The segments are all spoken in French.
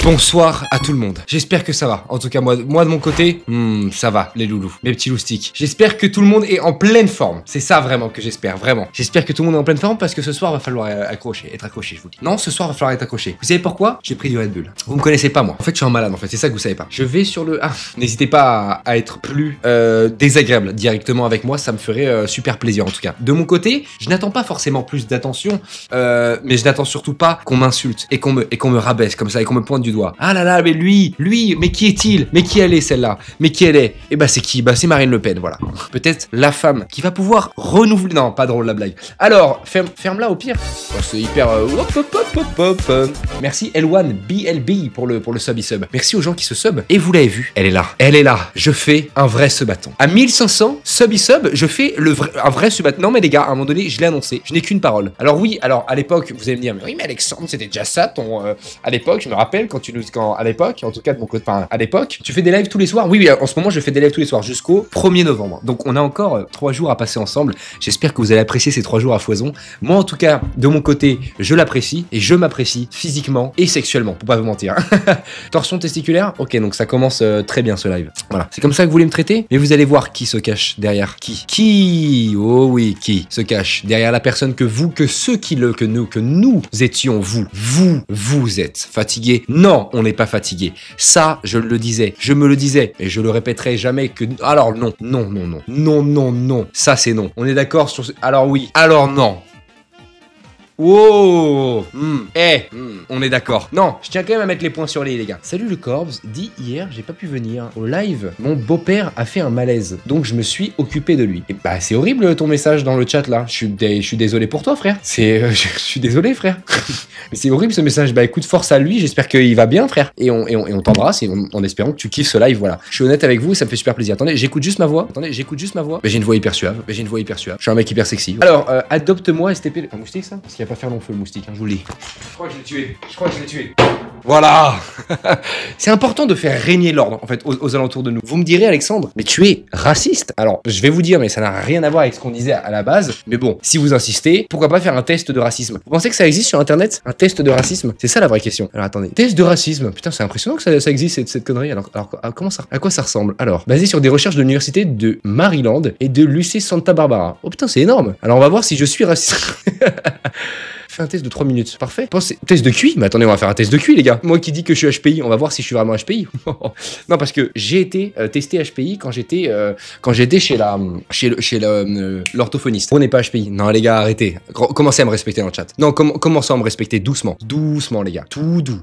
Bonsoir à tout le monde. J'espère que ça va. En tout cas, moi de mon côté, ça va, les loulous, mes petits loustiques. J'espère que tout le monde est en pleine forme. C'est ça vraiment que j'espère, vraiment. J'espère que tout le monde est en pleine forme parce que ce soir va falloir être accroché, je vous dis. Non, ce soir va falloir être accroché. Vous savez pourquoi? J'ai pris du Red Bull. Vous me connaissez pas, moi. En fait, je suis un malade, en fait. C'est ça que vous savez pas. Je vais sur le... Ah, n'hésitez pas à être plus désagréable directement avec moi. Ça me ferait super plaisir, en tout cas. De mon côté, je n'attends pas forcément plus d'attention, mais je n'attends surtout pas qu'on m'insulte et qu'on me rabaisse comme ça et qu'on me pointe du doigt. Ah là là, mais lui, mais qui est-il? Mais qui elle est celle-là? Mais qui elle est? Et bah c'est qui? Bah c'est Marine Le Pen, voilà. Peut-être la femme qui va pouvoir renouveler... Non, pas drôle la blague. Alors, ferme-la au pire. Oh, c'est hyper... Merci L1 BLB pour le sub. Merci aux gens qui se sub. Et vous l'avez vu, elle est là. Elle est là. Je fais un vrai subathon. À 1500 sub, je fais un vrai subathon. Non mais les gars, à un moment donné, je l'ai annoncé. Je n'ai qu'une parole. Alors oui, alors à l'époque, vous allez me dire, mais oui, mais Alexandre, c'était déjà ça, à l'époque, je me rappelle à l'époque, en tout cas de mon côté, enfin, à l'époque, tu fais des lives tous les soirs. Oui, en ce moment, je fais des lives tous les soirs jusqu'au 1er novembre. Donc, on a encore 3 jours à passer ensemble. J'espère que vous allez apprécier ces 3 jours à foison. Moi, en tout cas, de mon côté, je l'apprécie et je m'apprécie physiquement et sexuellement, pour pas vous mentir. Torsion testiculaire? Ok, donc ça commence très bien ce live. Voilà. C'est comme ça que vous voulez me traiter? Mais vous allez voir qui se cache derrière qui. Oh oui, qui se cache derrière la personne que nous étions vous êtes fatigué? Non, on n'est pas fatigué. Ça, je le disais, je me le disais, et je le répéterai jamais que... Alors non. Ça c'est non. On est d'accord sur ce... Alors oui, alors non. Wow, on est d'accord. Non, je tiens quand même à mettre les points sur les gars. Salut le Corbs, dit hier, j'ai pas pu venir au live. Mon beau-père a fait un malaise, donc je me suis occupé de lui. Et bah c'est horrible ton message dans le chat là. Je suis désolé pour toi frère. Je suis désolé frère. Mais c'est horrible ce message. Bah écoute, force à lui, j'espère qu'il va bien frère. Et on t'embrasse et en espérant que tu kiffes ce live, voilà. Je suis honnête avec vous, ça me fait super plaisir. Attendez, j'écoute juste ma voix. Mais j'ai une voix hyper suave. Je suis un mec hyper sexy. Alors, adopte-moi STP. Un moustique ça? Parce qu'il va pas faire long feu le moustique, hein, je vous le dis. Je crois que je l'ai tué. Voilà. C'est important de faire régner l'ordre, en fait, aux alentours de nous. Vous me direz, Alexandre, mais tu es raciste. Alors, je vais vous dire, mais ça n'a rien à voir avec ce qu'on disait à la base. Mais bon, si vous insistez, pourquoi pas faire un test de racisme? Vous pensez que ça existe sur Internet? Un test de racisme? C'est ça la vraie question. Alors, attendez. Test de racisme. Putain, c'est impressionnant que ça existe, cette connerie. Alors à quoi ça ressemble? Alors, basé sur des recherches de l'université de Maryland et de l'UC Santa Barbara. Oh putain, c'est énorme. Alors, on va voir si je suis raciste. Fais un test de 3 minutes. Parfait. Test de QI? Mais attendez, on va faire un test de QI, les gars. Moi qui dis que je suis HPI, on va voir si je suis vraiment HPI. Non, parce que j'ai été testé HPI quand j'étais chez l'orthophoniste. On n'est pas HPI. Non, les gars, arrêtez. Commencez à me respecter dans le chat. Non, commencez à me respecter doucement. Doucement, les gars. Tout doux.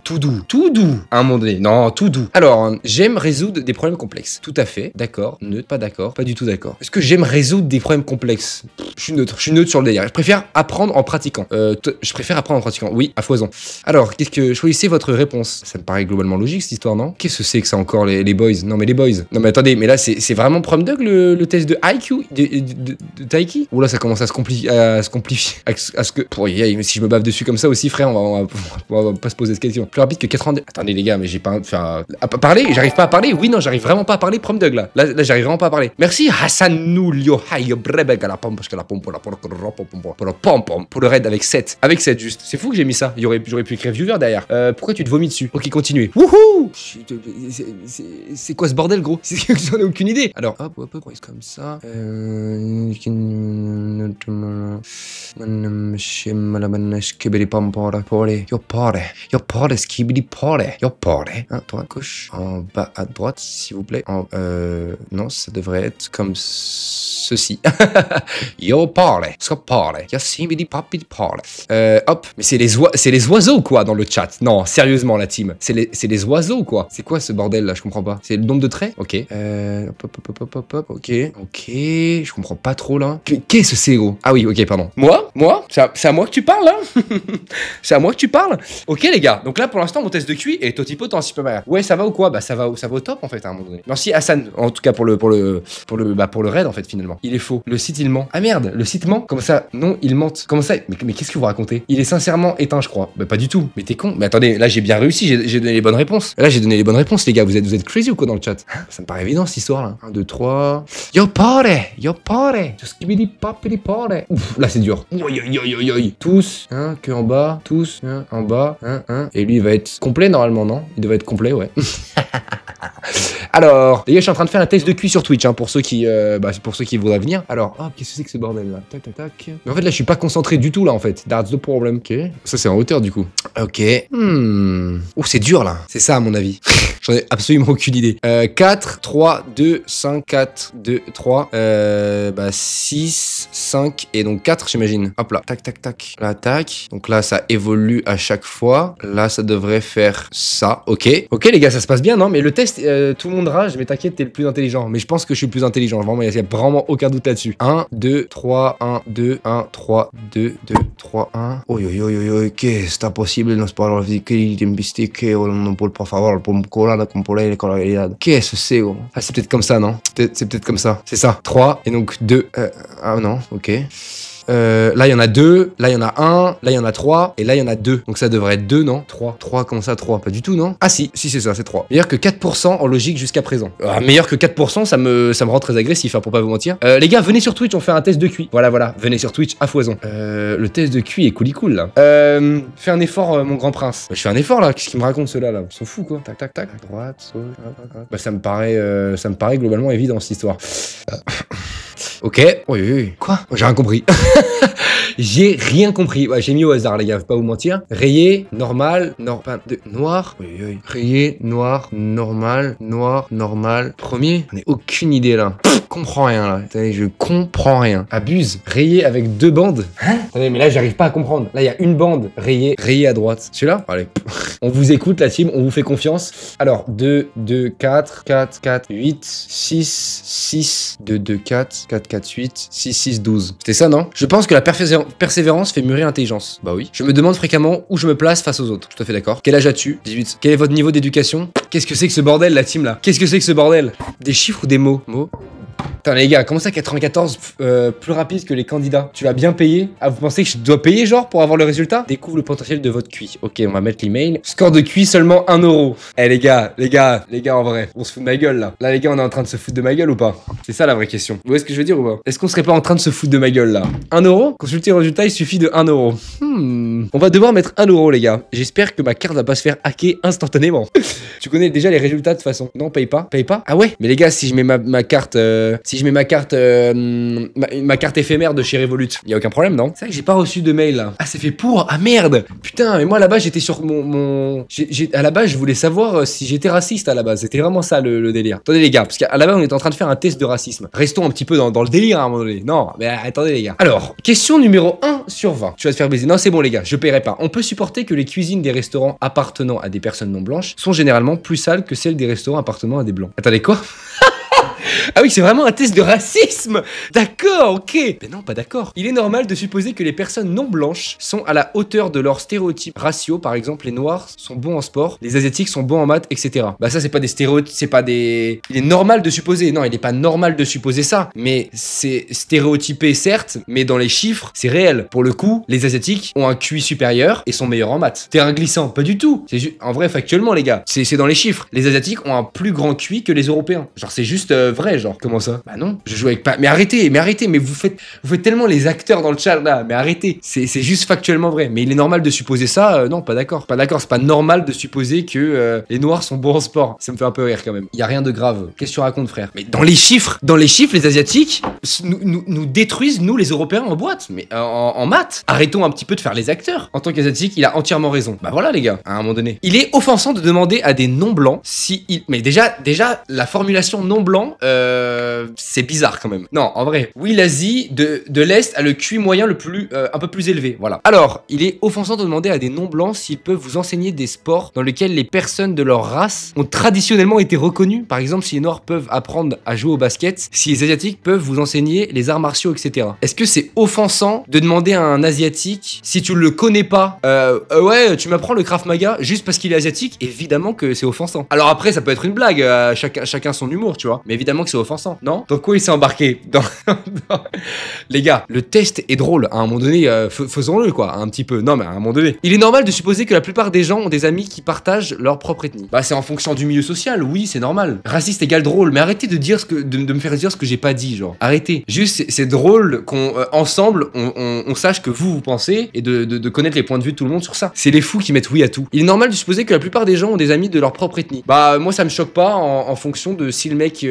À un moment donné. Non, tout doux. Alors, j'aime résoudre des problèmes complexes. Tout à fait. D'accord. Neutre. Pas d'accord. Pas du tout d'accord. Est-ce que j'aime résoudre des problèmes complexes? Je suis neutre sur le délire. Je préfère apprendre en pratiquant. Oui, à foison. Alors, choisissez votre réponse. Ça me paraît globalement logique cette histoire, non? Qu'est-ce que c'est que ça encore, les boys? Non, mais les boys. Non, mais attendez, mais là, c'est vraiment Prom Dog le test de IQ de Taiki? Ou là, ça commence à se compliquer. Si je me bave dessus comme ça aussi, frère, on va pas se poser cette question. Plus rapide que 90. Attendez, les gars, mais j'ai pas. À parler? J'arrive pas à parler? Oui, non, j'arrive vraiment pas à parler, Prom Dog, là. Là, j'arrive vraiment pas à parler. Merci, Hassanou Liohaï Brebek à la pompe, parce que la pompe, pour le raid avec 7. Avec 7 juste. C'est fou que j'ai mis ça. J'aurais pu écrire viewer derrière. Pourquoi tu te vomis dessus? Ok, continuez. Wouhou! C'est quoi ce bordel, gros? J'en ai aucune idée. Alors, hop, comme ça. Toi, gauche. En bas à droite, s'il vous plaît. Non, ça devrait être comme ceci. Yo parle. Hop, mais c'est les oiseaux quoi dans le chat. Non, sérieusement la team, c'est les oiseaux quoi. C'est quoi ce bordel là? Je comprends pas. C'est le nombre de traits? Ok. Ok. Je comprends pas trop là. Qu'est-ce que c'est gros? Ah oui, ok, pardon. Moi? C'est à moi que tu parles là? C'est à moi que tu parles? Ok les gars. Donc là pour l'instant mon test de QI est au typo un petit peu mal. Ouais, ça va ou quoi? Bah ça va au top en fait à un moment donné. Merci Hassan, en tout cas pour le raid en fait finalement. Il est faux. Le site il ment. Ah merde, le site ment? Comment ça? Non, il mente. Comment ça? Mais qu'est-ce que vous racontez? raconter? Il est sincèrement éteint, je crois. Bah pas du tout. Mais t'es con. Mais attendez, là j'ai bien réussi, j'ai donné les bonnes réponses. Là j'ai donné les bonnes réponses, les gars. Vous êtes crazy ou quoi dans le chat? Ça me paraît évident cette histoire là. 1, 2, 3. Yo party! Yo party! Just give me the poppity party. Ouf, là c'est dur. Tous, hein, que en bas, tous, hein, en bas, hein. Et lui il va être complet normalement, non? Il devrait être complet, ouais. Alors, les gars, je suis en train de faire un test de QI sur Twitch, hein, pour ceux qui voudraient venir. Alors, oh, qu'est-ce que c'est que ce bordel là? Tac, tac, tac. Mais en fait, là, je suis pas concentré du tout là, en fait. That's the problem. Ok. Ça, c'est en hauteur du coup. Ok. Oh, c'est dur là. C'est ça, à mon avis. J'en ai absolument aucune idée. 4, 3, 2, 5, 4, 2, 3. 6, 5 et donc 4, j'imagine. Hop là. Tac, tac, tac. Là, tac. Donc là, ça évolue à chaque fois. Là, ça devrait faire ça. Ok. Ok, les gars, ça se passe bien, non? Mais le test, tout le monde rage, mais t'inquiète, t'es le plus intelligent. Mais je pense que je suis le plus intelligent. Vraiment, il n'y a vraiment aucun doute là-dessus. 1, 2, 3, 1, 2, 1, 3, 2, 2, 3, 1. Che sta possibile non sparo di tempistiche o non può per favore pour colana con polele con la Qu'est-ce que c'est? Ah, c'est peut-être comme ça, non? C'est peut-être comme ça. C'est ça. 3 et donc 2. Ah non, ok. Là il y en a 2, là il y en a 1, là il y en a 3, et là il y en a 2. Donc ça devrait être 2, non? 3. 3, comment ça 3? Pas du tout, non? Ah si c'est ça, c'est 3. Meilleur que 4% en logique jusqu'à présent. Ah, meilleur que 4%, ça me rend très agressif, hein, pour pas vous mentir. Les gars, venez sur Twitch, on fait un test de QI. Voilà, venez sur Twitch à foison. Le test de QI est cool là. Fais un effort, mon grand prince. Je fais un effort là, qu'est-ce qu'il me raconte ceux-là là? Ils sont fous quoi. Tac, tac, tac. À droite, bah ça me paraît globalement évident cette histoire. Ok. Oui. Quoi? J'ai rien compris. J'ai rien compris. Ouais, j'ai mis au hasard, les gars, faut pas vous mentir. Rayé, normal, noir. Oui. Rayé, noir, normal, premier. J'en ai aucune idée là. Comprends rien là. Attendez, je comprends rien. Abuse. Rayé avec 2 bandes. Hein? Attendez, mais là, j'arrive pas à comprendre. Là, il y a une bande rayée à droite. Celui-là? Allez. On vous écoute, la team, on vous fait confiance. Alors, 2, 4, 8, 6, 2, 4, 8, 6, 12. C'était ça, non? Je pense que la persévérance fait mûrir l'intelligence. Bah oui. Je me demande fréquemment où je me place face aux autres. Tout à fait d'accord. Quel âge as-tu? 18. Quel est votre niveau d'éducation? Qu'est-ce que c'est que ce bordel, la team, là? Qu'est-ce que c'est que ce bordel? Des chiffres ou des mots? Putain les gars, comment ça 94 plus rapide que les candidats? Tu vas bien payer? Ah, vous pensez que je dois payer genre pour avoir le résultat? Découvre le potentiel de votre QI. Ok, on va mettre l'email. Score de QI seulement 1 euro. Eh les gars en vrai, on se fout de ma gueule là. Là les gars, on est en train de se foutre de ma gueule ou pas? C'est ça la vraie question. Vous voyez ce que je veux dire ou pas? Est-ce qu'on serait pas en train de se foutre de ma gueule là? 1 euro? Consulter le résultat, il suffit de 1 euro. On va devoir mettre 1 euro les gars. J'espère que ma carte va pas se faire hacker instantanément. Tu connais déjà les résultats de toute façon. Non, paye pas. Ah ouais? Mais les gars, si je mets ma carte ma carte éphémère de chez Revolut, il y a aucun problème, non? C'est vrai que j'ai pas reçu de mail là. Ah, c'est fait pour. Ah merde. Putain, mais moi là-bas j'étais sur à la base je voulais savoir si j'étais raciste à la base. C'était vraiment ça le délire. Attendez les gars, parce qu'à la base on était en train de faire un test de racisme. Restons un petit peu dans le délire à un moment donné. Non, mais attendez les gars. Alors, question numéro 1 sur 20. Tu vas te faire baiser. Non, c'est bon les gars, je paierai pas. On peut supporter que les cuisines des restaurants appartenant à des personnes non blanches sont généralement plus sales que celles des restaurants appartenant à des blancs. Attendez quoi? Ah oui, c'est vraiment un test de racisme. D'accord, ok. Mais non, pas d'accord. Il est normal de supposer que les personnes non blanches sont à la hauteur de leurs stéréotypes raciaux. Par exemple, les noirs sont bons en sport, les asiatiques sont bons en maths, etc. Bah ça, c'est pas des stéréotypes, c'est pas des... Il est normal de supposer. Non, il est pas normal de supposer ça. Mais c'est stéréotypé, certes, mais dans les chiffres, c'est réel. Pour le coup, les asiatiques ont un QI supérieur et sont meilleurs en maths. Terrain glissant, pas du tout. C'est en vrai, factuellement, les gars. C'est dans les chiffres. Les asiatiques ont un plus grand QI que les européens. Genre, c'est juste vrai, genre. Comment ça? Bah non, je joue avec pas... Mais arrêtez, mais vous faites tellement les acteurs dans le chat, là. Mais arrêtez. C'est juste factuellement vrai. Mais il est normal de supposer ça? Non, pas d'accord. Pas d'accord, c'est pas normal de supposer que les noirs sont bons en sport. Ça me fait un peu rire, quand même. Y a rien de grave. Qu'est-ce que tu racontes, frère? Mais dans les chiffres, les asiatiques nous détruisent, nous, les européens, en boîte. Mais en maths. Arrêtons un petit peu de faire les acteurs. En tant qu'asiatique, il a entièrement raison. Bah voilà, les gars, à un moment donné. Il est offensant de demander à des non-blancs si... Mais déjà, la formulation non-blanc, c'est bizarre quand même. Non, en vrai. Oui, l'Asie de l'Est a le QI moyen le plus un peu plus élevé. Voilà. Alors, il est offensant de demander à des non-blancs s'ils peuvent vous enseigner des sports dans lesquels les personnes de leur race ont traditionnellement été reconnues. Par exemple, si les noirs peuvent apprendre à jouer au basket, si les asiatiques peuvent vous enseigner les arts martiaux, etc. Est-ce que c'est offensant de demander à un asiatique, si tu le connais pas, ouais, tu m'apprends le Krav Maga juste parce qu'il est asiatique? Évidemment que c'est offensant. Alors après, ça peut être une blague, chacun son humour, tu vois. Mais évidemment que c'est offensant, non? Dans quoi il s'est embarqué? Les gars, le test est drôle. À un moment donné, faisons-le, quoi, un petit peu. Non, mais à un moment donné. Il est normal de supposer que la plupart des gens ont des amis qui partagent leur propre ethnie. Bah, c'est en fonction du milieu social, oui, c'est normal. Raciste égale drôle, mais arrêtez de dire de me faire dire ce que j'ai pas dit, genre. Arrêtez. Juste, c'est drôle qu'on, ensemble, on sache que vous pensez et de connaître les points de vue de tout le monde sur ça. C'est les fous qui mettent oui à tout. Il est normal de supposer que la plupart des gens ont des amis de leur propre ethnie. Bah, moi, ça me choque pas en fonction de si le mec,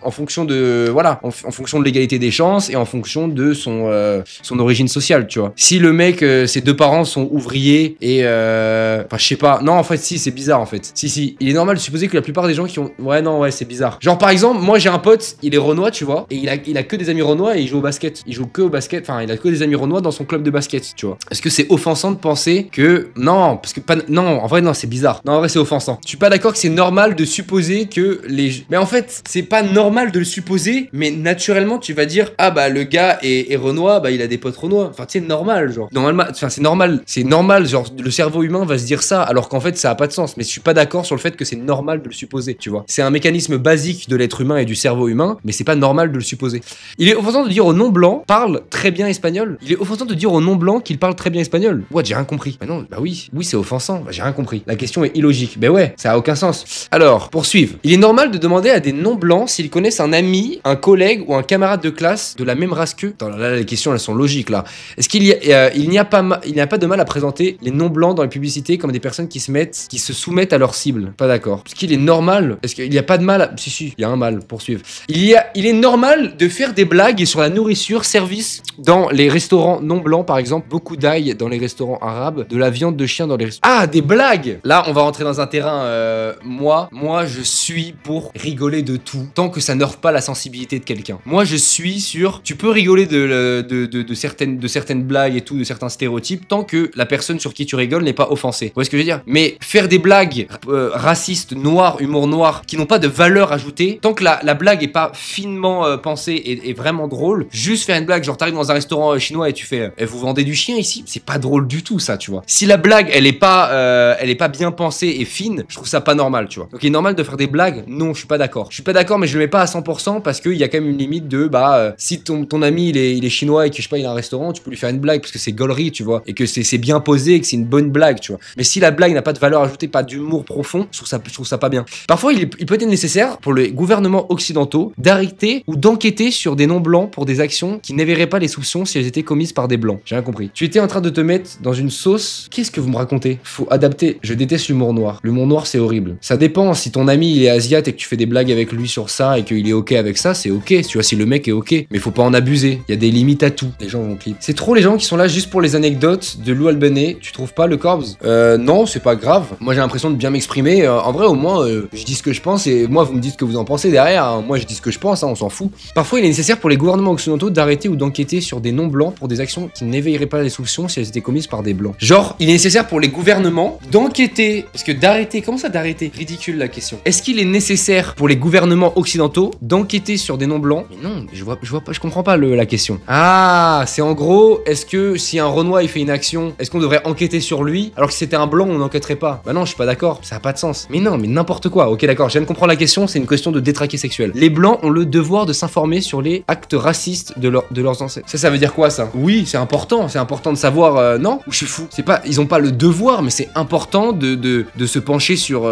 en fonction de, voilà, en fonction de l'égalité des chances et en fonction de son origine sociale, tu vois. Si le mec, ses deux parents sont ouvriers et, enfin, je sais pas. Non, en fait, si, c'est bizarre, en fait. Si. Il est normal de supposer que la plupart des gens qui ont, ouais, non, ouais, c'est bizarre. Genre, par exemple, moi, j'ai un pote, il est renois, tu vois, et il a que des amis renois et il joue au basket. Il joue que au basket, enfin, il a que des amis renois dans son club de basket, tu vois. Est-ce que c'est offensant de penser que, non, parce que pas, non, en vrai, non, c'est bizarre. Non, en vrai, c'est offensant. Je suis pas d'accord que c'est normal de supposer que les, mais en fait, c'est pas normal de le supposer, mais naturellement, tu vas dire, ah bah, le gars est renois, bah, il a des potes renois. Enfin, tu sais, normal, genre. Normalement, enfin, c'est normal, genre, le cerveau humain va se dire ça, alors qu'en fait, ça a pas de sens. Mais je suis pas d'accord sur le fait que c'est normal de le supposer, tu vois. C'est un mécanisme basique de l'être humain et du cerveau humain, mais c'est pas normal de le supposer. Il est offensant de dire aux non-blancs parle très bien espagnol. Il est offensant de dire aux non-blancs qu'ils parlent très bien espagnol. Ouais, j'ai rien compris. Bah non, bah oui, c'est offensant. Bah j'ai rien compris. La question est illogique. Bah ouais, ça a aucun sens. Alors, poursuivre. Il est normal de demander à des non-blancs s'ils connaissent un ami, un collègue ou un camarade de classe de la même race qu'eux. Attends, là, les questions, elles sont logiques, là. Est-ce qu'il n'y a pas de mal à présenter les non-blancs dans les publicités comme des personnes qui se soumettent à leur cible? Pas d'accord. Est-ce qu'il est normal? Est-ce qu'il n'y a pas de mal Si, il y a un mal. Poursuivre. Il est normal de faire des blagues sur la nourriture service dans les restaurants non blancs, par exemple, beaucoup d'ail dans les restaurants arabes, de la viande de chien dans les restaurants. Ah, des blagues! Là, on va rentrer dans un terrain, moi, je suis pour rigoler de tout, tant que ça n'heurte pas la sensibilité de quelqu'un. Moi, je suis sur, tu peux rigoler de certaines blagues et tout, de certains stéréotypes, tant que la personne sur qui tu rigoles n'est pas offensée. Vous voyez ce que je veux dire? Mais faire des blagues racistes, noires, humour noir, qui n'ont pas de valeur ajoutée, tant que la blague est pas finement pensée et vraiment drôle, juste faire une blague, genre t'arrives dans un restaurant chinois et tu fais vous vendez du chien ici? C'est pas drôle du tout, ça, tu vois. Si la blague elle est pas bien pensée et fine, je trouve ça pas normal, tu vois. Donc il est normal de faire des blagues? Non, je suis pas d'accord. Je suis pas d'accord, mais je le mets pas à 100% parce qu'il y a quand même une limite de si ton ami il est chinois et que je sais pas, il a un restaurant, tu peux lui faire une blague parce que c'est gaulerie, tu vois, et que c'est bien posé et que c'est une bonne blague, tu vois. Mais si la blague n'a pas de valeur ajoutée, pas d'humour profond, je trouve ça pas bien. Parfois il peut être nécessaire pour les gouvernements occidentaux d'arrêter ou d'enquêter sur des non-blancs pour des actions qui n'éveilleraient pas les soupçons si elles étaient commises par des blancs. J'ai rien compris. Tu étais en train de te mettre dans une sauce. Qu'est-ce que vous me racontez? Faut adapter. Je déteste l'humour noir. L'humour noir, c'est horrible. Ça dépend. Si ton ami il est asiate et que tu fais des blagues avec lui sur ça et qu'il est ok avec ça, c'est ok. Tu vois, si le mec est ok. Mais faut pas en abuser. Il y a des limites à tout. Les gens vont clip. C'est trop les gens qui sont là juste pour les anecdotes de Lou Albano. Tu trouves pas, le Corbs? Non, c'est pas grave. Moi, j'ai l'impression de bien m'exprimer. En vrai, au moins, je dis ce que je pense et moi, vous me dites ce que vous en pensez derrière. Hein. Moi, je dis ce que je pense. Hein, on s'en fout. Parfois, il est nécessaire pour les gouvernements occidentaux d'arrêter ou d'enquêter sur des non-blancs pour des actions qui n'éveilleraient pas les soupçons si elles étaient commises par des blancs. Genre, il est nécessaire pour les gouvernements d'enquêter. Parce que d'arrêter, comment ça d'arrêter? Ridicule la question. Est-ce qu'il est nécessaire pour les gouvernements occidentaux d'enquêter sur des non-blancs? Mais non, je vois pas, je comprends pas la question. Ah, c'est en gros, est-ce que si un Renoir il fait une action, est-ce qu'on devrait enquêter sur lui alors que si c'était un blanc on n'enquêterait pas? Bah non, je suis pas d'accord, ça a pas de sens. Mais non, mais n'importe quoi. Ok, d'accord, je viens de comprendre la question, c'est une question de détraqué sexuel. Les blancs ont le devoir de s'informer sur les actes racistes de leurs ancêtres. Ça veut dire quoi ça? Oui, c'est important de savoir, non? Ou je suis fou? C'est pas, ils ont pas le devoir, mais c'est important de se pencher sur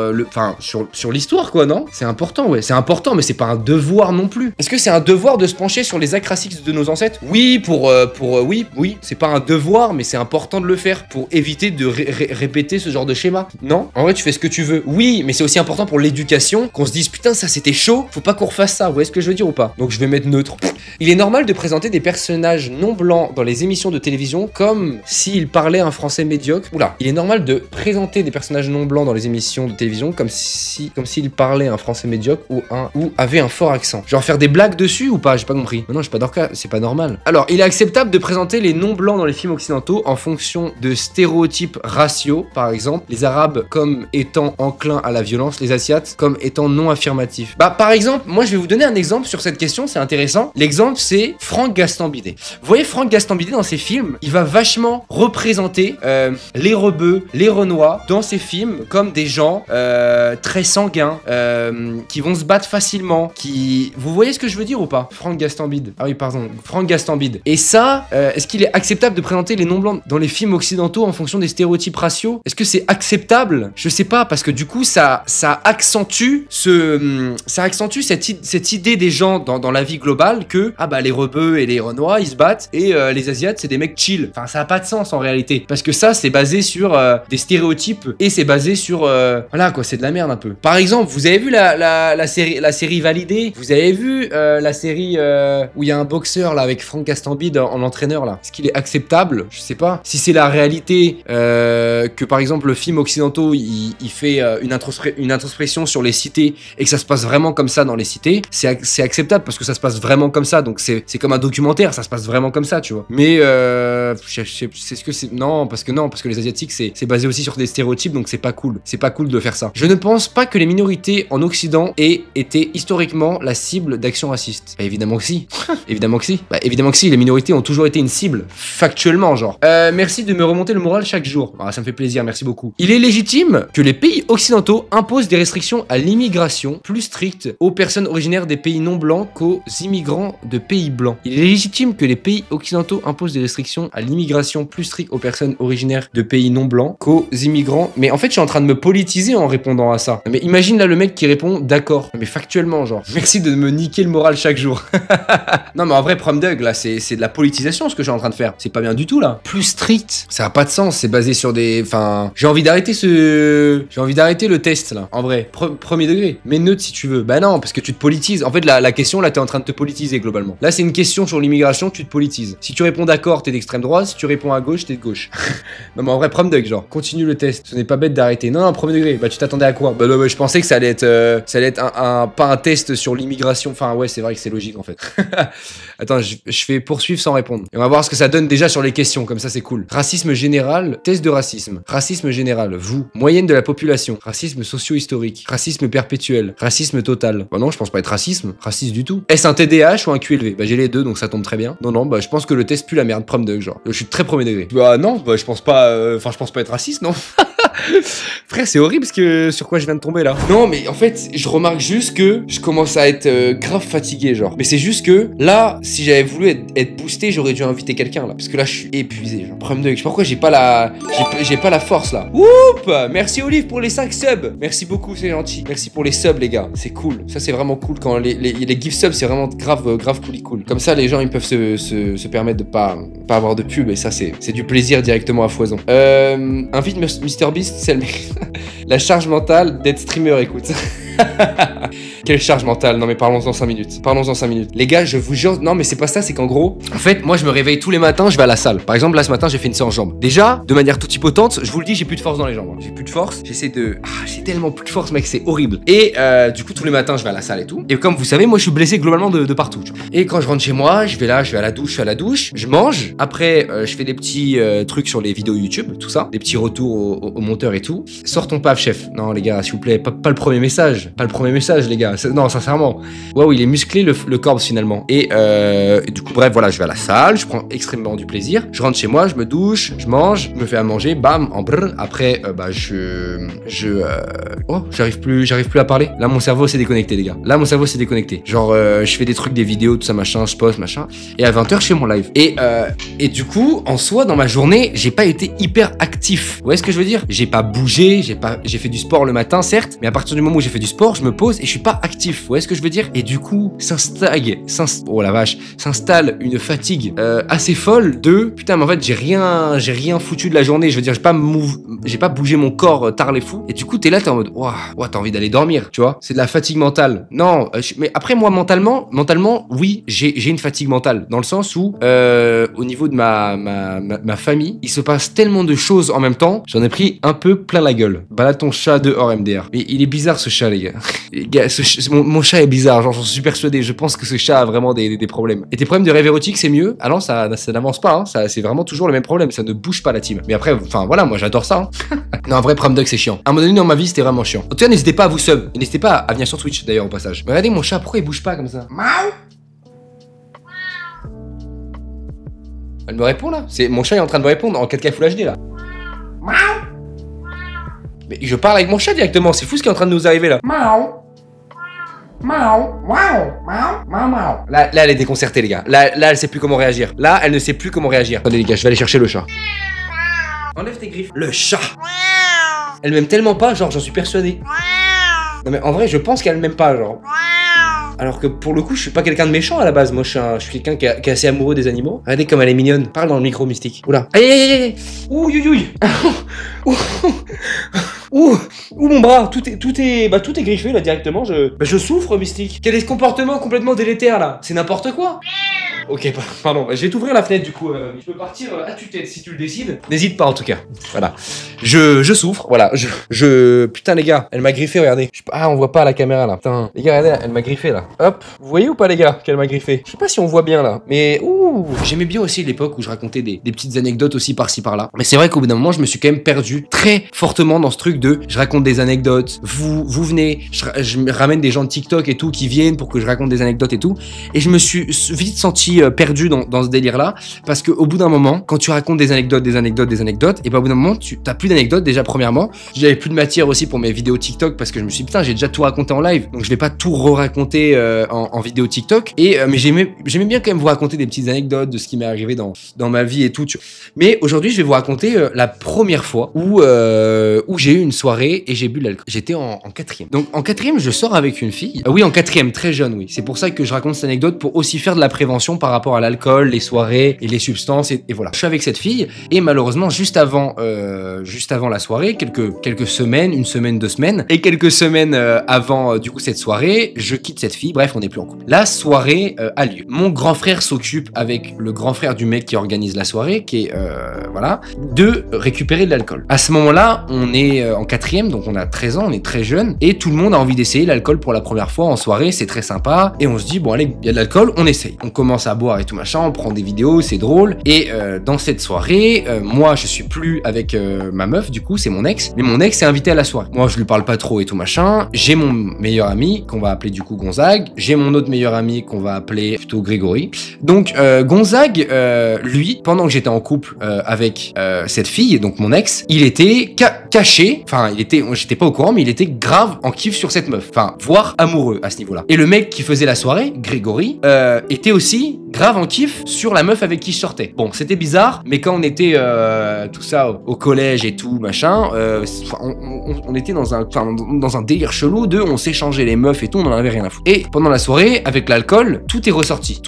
sur l'histoire, quoi, non? C'est important, ouais, c'est important, mais c'est pas un devoir non plus. Est-ce que c'est un devoir de se pencher sur les actes racistes de nos ancêtres? Oui, oui, c'est pas un devoir, mais c'est important de le faire pour éviter de répéter ce genre de schéma. Non? En vrai, tu fais ce que tu veux. Oui, mais c'est aussi important pour l'éducation qu'on se dise putain, ça c'était chaud, faut pas qu'on refasse ça. Vous voyez ce que je veux dire ou pas? Donc je vais mettre neutre. Il est normal de présenter des personnages non blancs dans les émissions de télévision comme s'ils parlaient un français médiocre. Oula, il est normal de présenter des personnages non blancs dans les émissions de télévision comme s'ils parlaient un français médiocre ou avaient un fort accent. Genre faire des blagues dessus ou pas? J'ai pas compris. Non, je suis pas d'accord, c'est pas normal. Alors, il est acceptable de présenter les non blancs dans les films occidentaux en fonction de stéréotypes raciaux, par exemple, les arabes comme étant enclins à la violence, les asiates comme étant non affirmatifs. Bah, par exemple, moi je vais vous donner un exemple sur cette question, c'est intéressant. L'exemple, c'est Franck Gastambide. Vous voyez Franck Gastambide dans ses films, il va vachement représenter les rebeux, les renois dans ses films comme des gens très sanguins, qui vont se battre facilement facilement, qui... Vous voyez ce que je veux dire ou pas? Franck Gastambide. Ah oui, pardon, Franck Gastambide. Et ça, est-ce qu'il est acceptable de présenter les non-blancs dans les films occidentaux en fonction des stéréotypes raciaux? Est-ce que c'est acceptable? Je sais pas, parce que du coup, ça accentue cette idée des gens dans la vie globale que, ah bah les rebeux et les renois, ils se battent, et les asiates, c'est des mecs chill. Enfin, ça a pas de sens en réalité, parce que ça, c'est basé sur des stéréotypes, et c'est basé sur... voilà quoi, c'est de la merde un peu. Par exemple, vous avez vu la série Validée? Vous avez vu la série où il y a un boxeur là avec Franck Gastambide en entraîneur là? Est-ce qu'il est acceptable? Je sais pas. Si c'est la réalité que par exemple le film occidentaux il fait une introspection sur les cités et que ça se passe vraiment comme ça dans les cités, c'est acceptable parce que ça se passe vraiment comme ça, donc c'est comme un documentaire, ça se passe vraiment comme ça, tu vois. Mais c'est ce que c'est... Non, parce que les asiatiques c'est basé aussi sur des stéréotypes, donc c'est pas cool. C'est pas cool de faire ça. Je ne pense pas que les minorités en Occident aient été historiquement la cible d'actions racistes. Bah évidemment que si. Évidemment que si. Bah évidemment que si, les minorités ont toujours été une cible, factuellement genre. Merci de me remonter le moral chaque jour. Ah, ça me fait plaisir, merci beaucoup. Il est légitime que les pays occidentaux imposent des restrictions à l'immigration plus strictes aux personnes originaires des pays non blancs qu'aux immigrants de pays blancs. Il est légitime que les pays occidentaux imposent des restrictions à l'immigration plus strictes aux personnes originaires de pays non blancs qu'aux immigrants. Mais en fait, je suis en train de me politiser en répondant à ça. Mais imagine là le mec qui répond d'accord. Mais factuellement, genre. Merci de me niquer le moral chaque jour. Non, mais en vrai, Prom Dug, là, c'est de la politisation ce que je suis en train de faire. C'est pas bien du tout, là. Plus strict. Ça a pas de sens. C'est basé sur des. Enfin. J'ai envie d'arrêter le test, là. En vrai. Premier degré. Mais neutre si tu veux. Bah non, parce que tu te politises. En fait, la question, là, t'es en train de te politiser globalement. Là, c'est une question sur l'immigration, tu te politises. Si tu réponds d'accord, t'es d'extrême droite. Si tu réponds à gauche, t'es de gauche. Non, mais en vrai, Prom Dug, genre. Continue le test. Ce n'est pas bête d'arrêter. Non, premier degré. Bah, tu t'attendais à quoi? Bah, non, je pensais que ça allait être pas un test sur l'immigration. Enfin, ouais, c'est vrai que c'est logique en fait. Attends, je fais poursuivre sans répondre. Et on va voir ce que ça donne déjà sur les questions. Comme ça, c'est cool. Racisme général, test de racisme. Racisme général, vous. Moyenne de la population. Racisme socio-historique. Racisme perpétuel. Racisme total. Bah non, je pense pas être raciste du tout. Est-ce un TDAH ou un QLV? Bah j'ai les deux, donc ça tombe très bien. Non, bah je pense que le test pue la merde, Prom Dug, genre. Je suis très premier degré. Bah non, bah je pense pas. Enfin, je pense pas être raciste, non. Frère, c'est horrible sur quoi je viens de tomber là. Non, mais en fait, je remarque juste que je commence à être grave fatigué, genre. Mais c'est juste que là, si j'avais voulu être boosté, j'aurais dû inviter quelqu'un là. Parce que là, je suis épuisé, genre. Prom Dug, je sais pas pourquoi j'ai pas la force là. Oup! Merci Olive pour les 5 subs. Merci beaucoup, c'est gentil. Merci pour les subs, les gars. C'est cool. Ça, c'est vraiment cool quand les gift subs, c'est vraiment grave cool. Comme ça, les gens, ils peuvent se permettre de pas avoir de pub. Et ça, c'est du plaisir directement à foison. Invite MrBeast, c'est le mec. La charge mentale d'être streamer, écoute. Quelle charge mentale? Non mais parlons-en 5 minutes. Les gars, je vous jure, non mais c'est pas ça, c'est qu'en gros, en fait, moi je me réveille tous les matins, je vais à la salle. Par exemple, là ce matin, j'ai fait une séance jambes. Déjà, de manière toute hypotente, je vous le dis, j'ai plus de force dans les jambes. J'ai plus de force, j'ai tellement plus de force, mec, c'est horrible. Et du coup, tous les matins, je vais à la salle et tout. Et comme vous savez, moi je suis blessé globalement de partout, tu vois. Et quand je rentre chez moi, je vais à la douche, je mange. Après, je fais des petits trucs sur les vidéos YouTube, tout ça. Des petits retours au monteur et tout. Sors ton paf, chef. Non les gars, s'il vous plaît, pas le premier message. Pas le premier message, les gars. Non, sincèrement. Waouh, il est musclé le corps finalement. Et du coup, bref, voilà, je vais à la salle, je prends extrêmement du plaisir. Je rentre chez moi, je me douche, je mange, je me fais à manger, bam, en brr. Après, oh, j'arrive plus à parler. Là, mon cerveau s'est déconnecté, les gars. Genre, je fais des trucs, des vidéos, tout ça, machin, je poste, machin. Et à 20h, je fais mon live. Et du coup, en soi, dans ma journée, j'ai pas été hyper actif. Vous voyez ce que je veux dire? J'ai pas bougé, j'ai fait du sport le matin, certes, mais à partir du moment où j'ai fait du sport, je me pose et je suis pas actif. Vous voyez ce que je veux dire? Et du coup, s'installe une fatigue assez folle de putain, mais en fait, j'ai rien foutu de la journée. Je veux dire, j'ai pas bougé mon corps tard les fous. Et du coup, t'es là, t'es en mode waouh, t'as envie d'aller dormir, tu vois? C'est de la fatigue mentale. Non, mais après, moi, mentalement, oui, j'ai une fatigue mentale dans le sens où au niveau de ma famille, il se passe tellement de choses en même temps, j'en ai pris un peu plein la gueule. Balade ton chat dehors, MDR. Mais il est bizarre ce chat, les gars. Les gars, mon chat est bizarre, genre j'en suis persuadé. Je pense que ce chat a vraiment des problèmes. Et tes problèmes de rêve érotique, c'est mieux? Ah non, ça n'avance pas, hein. C'est vraiment toujours le même problème. Ça ne bouge pas la team. Mais après, enfin voilà, moi j'adore ça. Hein. Non, en vrai, Prom Dug, c'est chiant. À un moment donné dans ma vie, c'était vraiment chiant. En tout cas, n'hésitez pas à vous sub. Et n'hésitez pas à venir sur Twitch d'ailleurs au passage. Mais regardez mon chat, pourquoi il bouge pas comme ça? Elle me répond là. Mon chat est en train de me répondre en 4K Full HD là. Mais je parle avec mon chat directement, c'est fou ce qui est en train de nous arriver là. Là, elle est déconcertée, les gars. Là, elle sait plus comment réagir. Là, elle ne sait plus comment réagir. Attendez, les gars, je vais aller chercher le chat. Enlève tes griffes. Le chat. Elle m'aime tellement pas, genre, j'en suis persuadé. Non, mais en vrai, je pense qu'elle m'aime pas, genre. Alors que pour le coup, je suis pas quelqu'un de méchant à la base. Moi, je suis quelqu'un qui est assez amoureux des animaux. Regardez comme elle est mignonne. Parle dans le micro, Mystique. Oula. Aïe, aïe, aïe, aïe. Ouh, ouh, mon bras. Tout est griffé là directement. Je souffre, Mystique. Quel est ce comportement complètement délétère là? C'est n'importe quoi. Ok, pardon. Je vais t'ouvrir la fenêtre du coup. Je peux partir à tue-tête si tu le décides. N'hésite pas en tout cas. Voilà. Je souffre. Voilà. Putain, les gars. Elle m'a griffé, regardez. Ah, on voit pas à la caméra là. Putain. Les gars, regardez, elle m'a griffé là. Hop. Vous voyez ou pas, les gars, qu'elle m'a griffé? Je sais pas si on voit bien là. Mais ouh. J'aimais bien aussi l'époque où je racontais des petites anecdotes aussi par-ci par-là. Mais c'est vrai qu'au bout d'un moment, je me suis quand même perdu très fortement dans ce truc de je raconte des anecdotes. Vous venez. Je me ramène des gens de TikTok et tout qui viennent pour que je raconte des anecdotes et tout. Et je me suis vite senti perdu dans ce délire là parce qu'au bout d'un moment quand tu racontes des anecdotes et ben au bout d'un moment t'as plus d'anecdotes déjà premièrement. J'avais plus de matière aussi pour mes vidéos TikTok parce que je me suis dit putain j'ai déjà tout raconté en live donc je vais pas tout raconter en vidéo TikTok et mais j'aimais bien quand même vous raconter des petites anecdotes de ce qui m'est arrivé dans ma vie et tout mais aujourd'hui je vais vous raconter la première fois où j'ai eu une soirée et j'ai bu de l'alcool. J'étais en quatrième. Donc en quatrième je sors avec une fille. Oui en quatrième très jeune oui. C'est pour ça que je raconte cette anecdote pour aussi faire de la prévention par rapport à l'alcool, les soirées et les substances et voilà. Je suis avec cette fille et malheureusement juste avant la soirée, quelques semaines, une semaine, 2 semaines et quelques semaines avant du coup cette soirée, je quitte cette fille. Bref, on n'est plus en couple. La soirée a lieu. Mon grand frère s'occupe avec le grand frère du mec qui organise la soirée, qui est voilà, de récupérer de l'alcool. À ce moment-là, on est en quatrième, donc on a 13 ans, on est très jeune et tout le monde a envie d'essayer l'alcool pour la première fois en soirée. C'est très sympa et on se dit bon allez, il y a de l'alcool, on essaye. On commence à boire et tout machin, on prend des vidéos, c'est drôle. Et dans cette soirée, moi je suis plus avec ma meuf, du coup c'est mon ex, mais mon ex est invité à la soirée. Moi je lui parle pas trop et tout machin. J'ai mon meilleur ami qu'on va appeler du coup Gonzague. J'ai mon autre meilleur ami qu'on va appeler plutôt Grégory. Donc Gonzague, lui, pendant que j'étais en couple avec cette fille, donc mon ex, il était caché. Enfin, j'étais pas au courant, mais il était grave en kiff sur cette meuf. Enfin, voire amoureux à ce niveau-là. Et le mec qui faisait la soirée, Grégory, était aussi grave en kiff sur la meuf avec qui je sortais. Bon, c'était bizarre, mais quand on était tout ça au collège et tout machin, on était dans un délire chelou de on s'échangeait les meufs et tout, on en avait rien à foutre. Et pendant la soirée, avec l'alcool, tout est ressorti.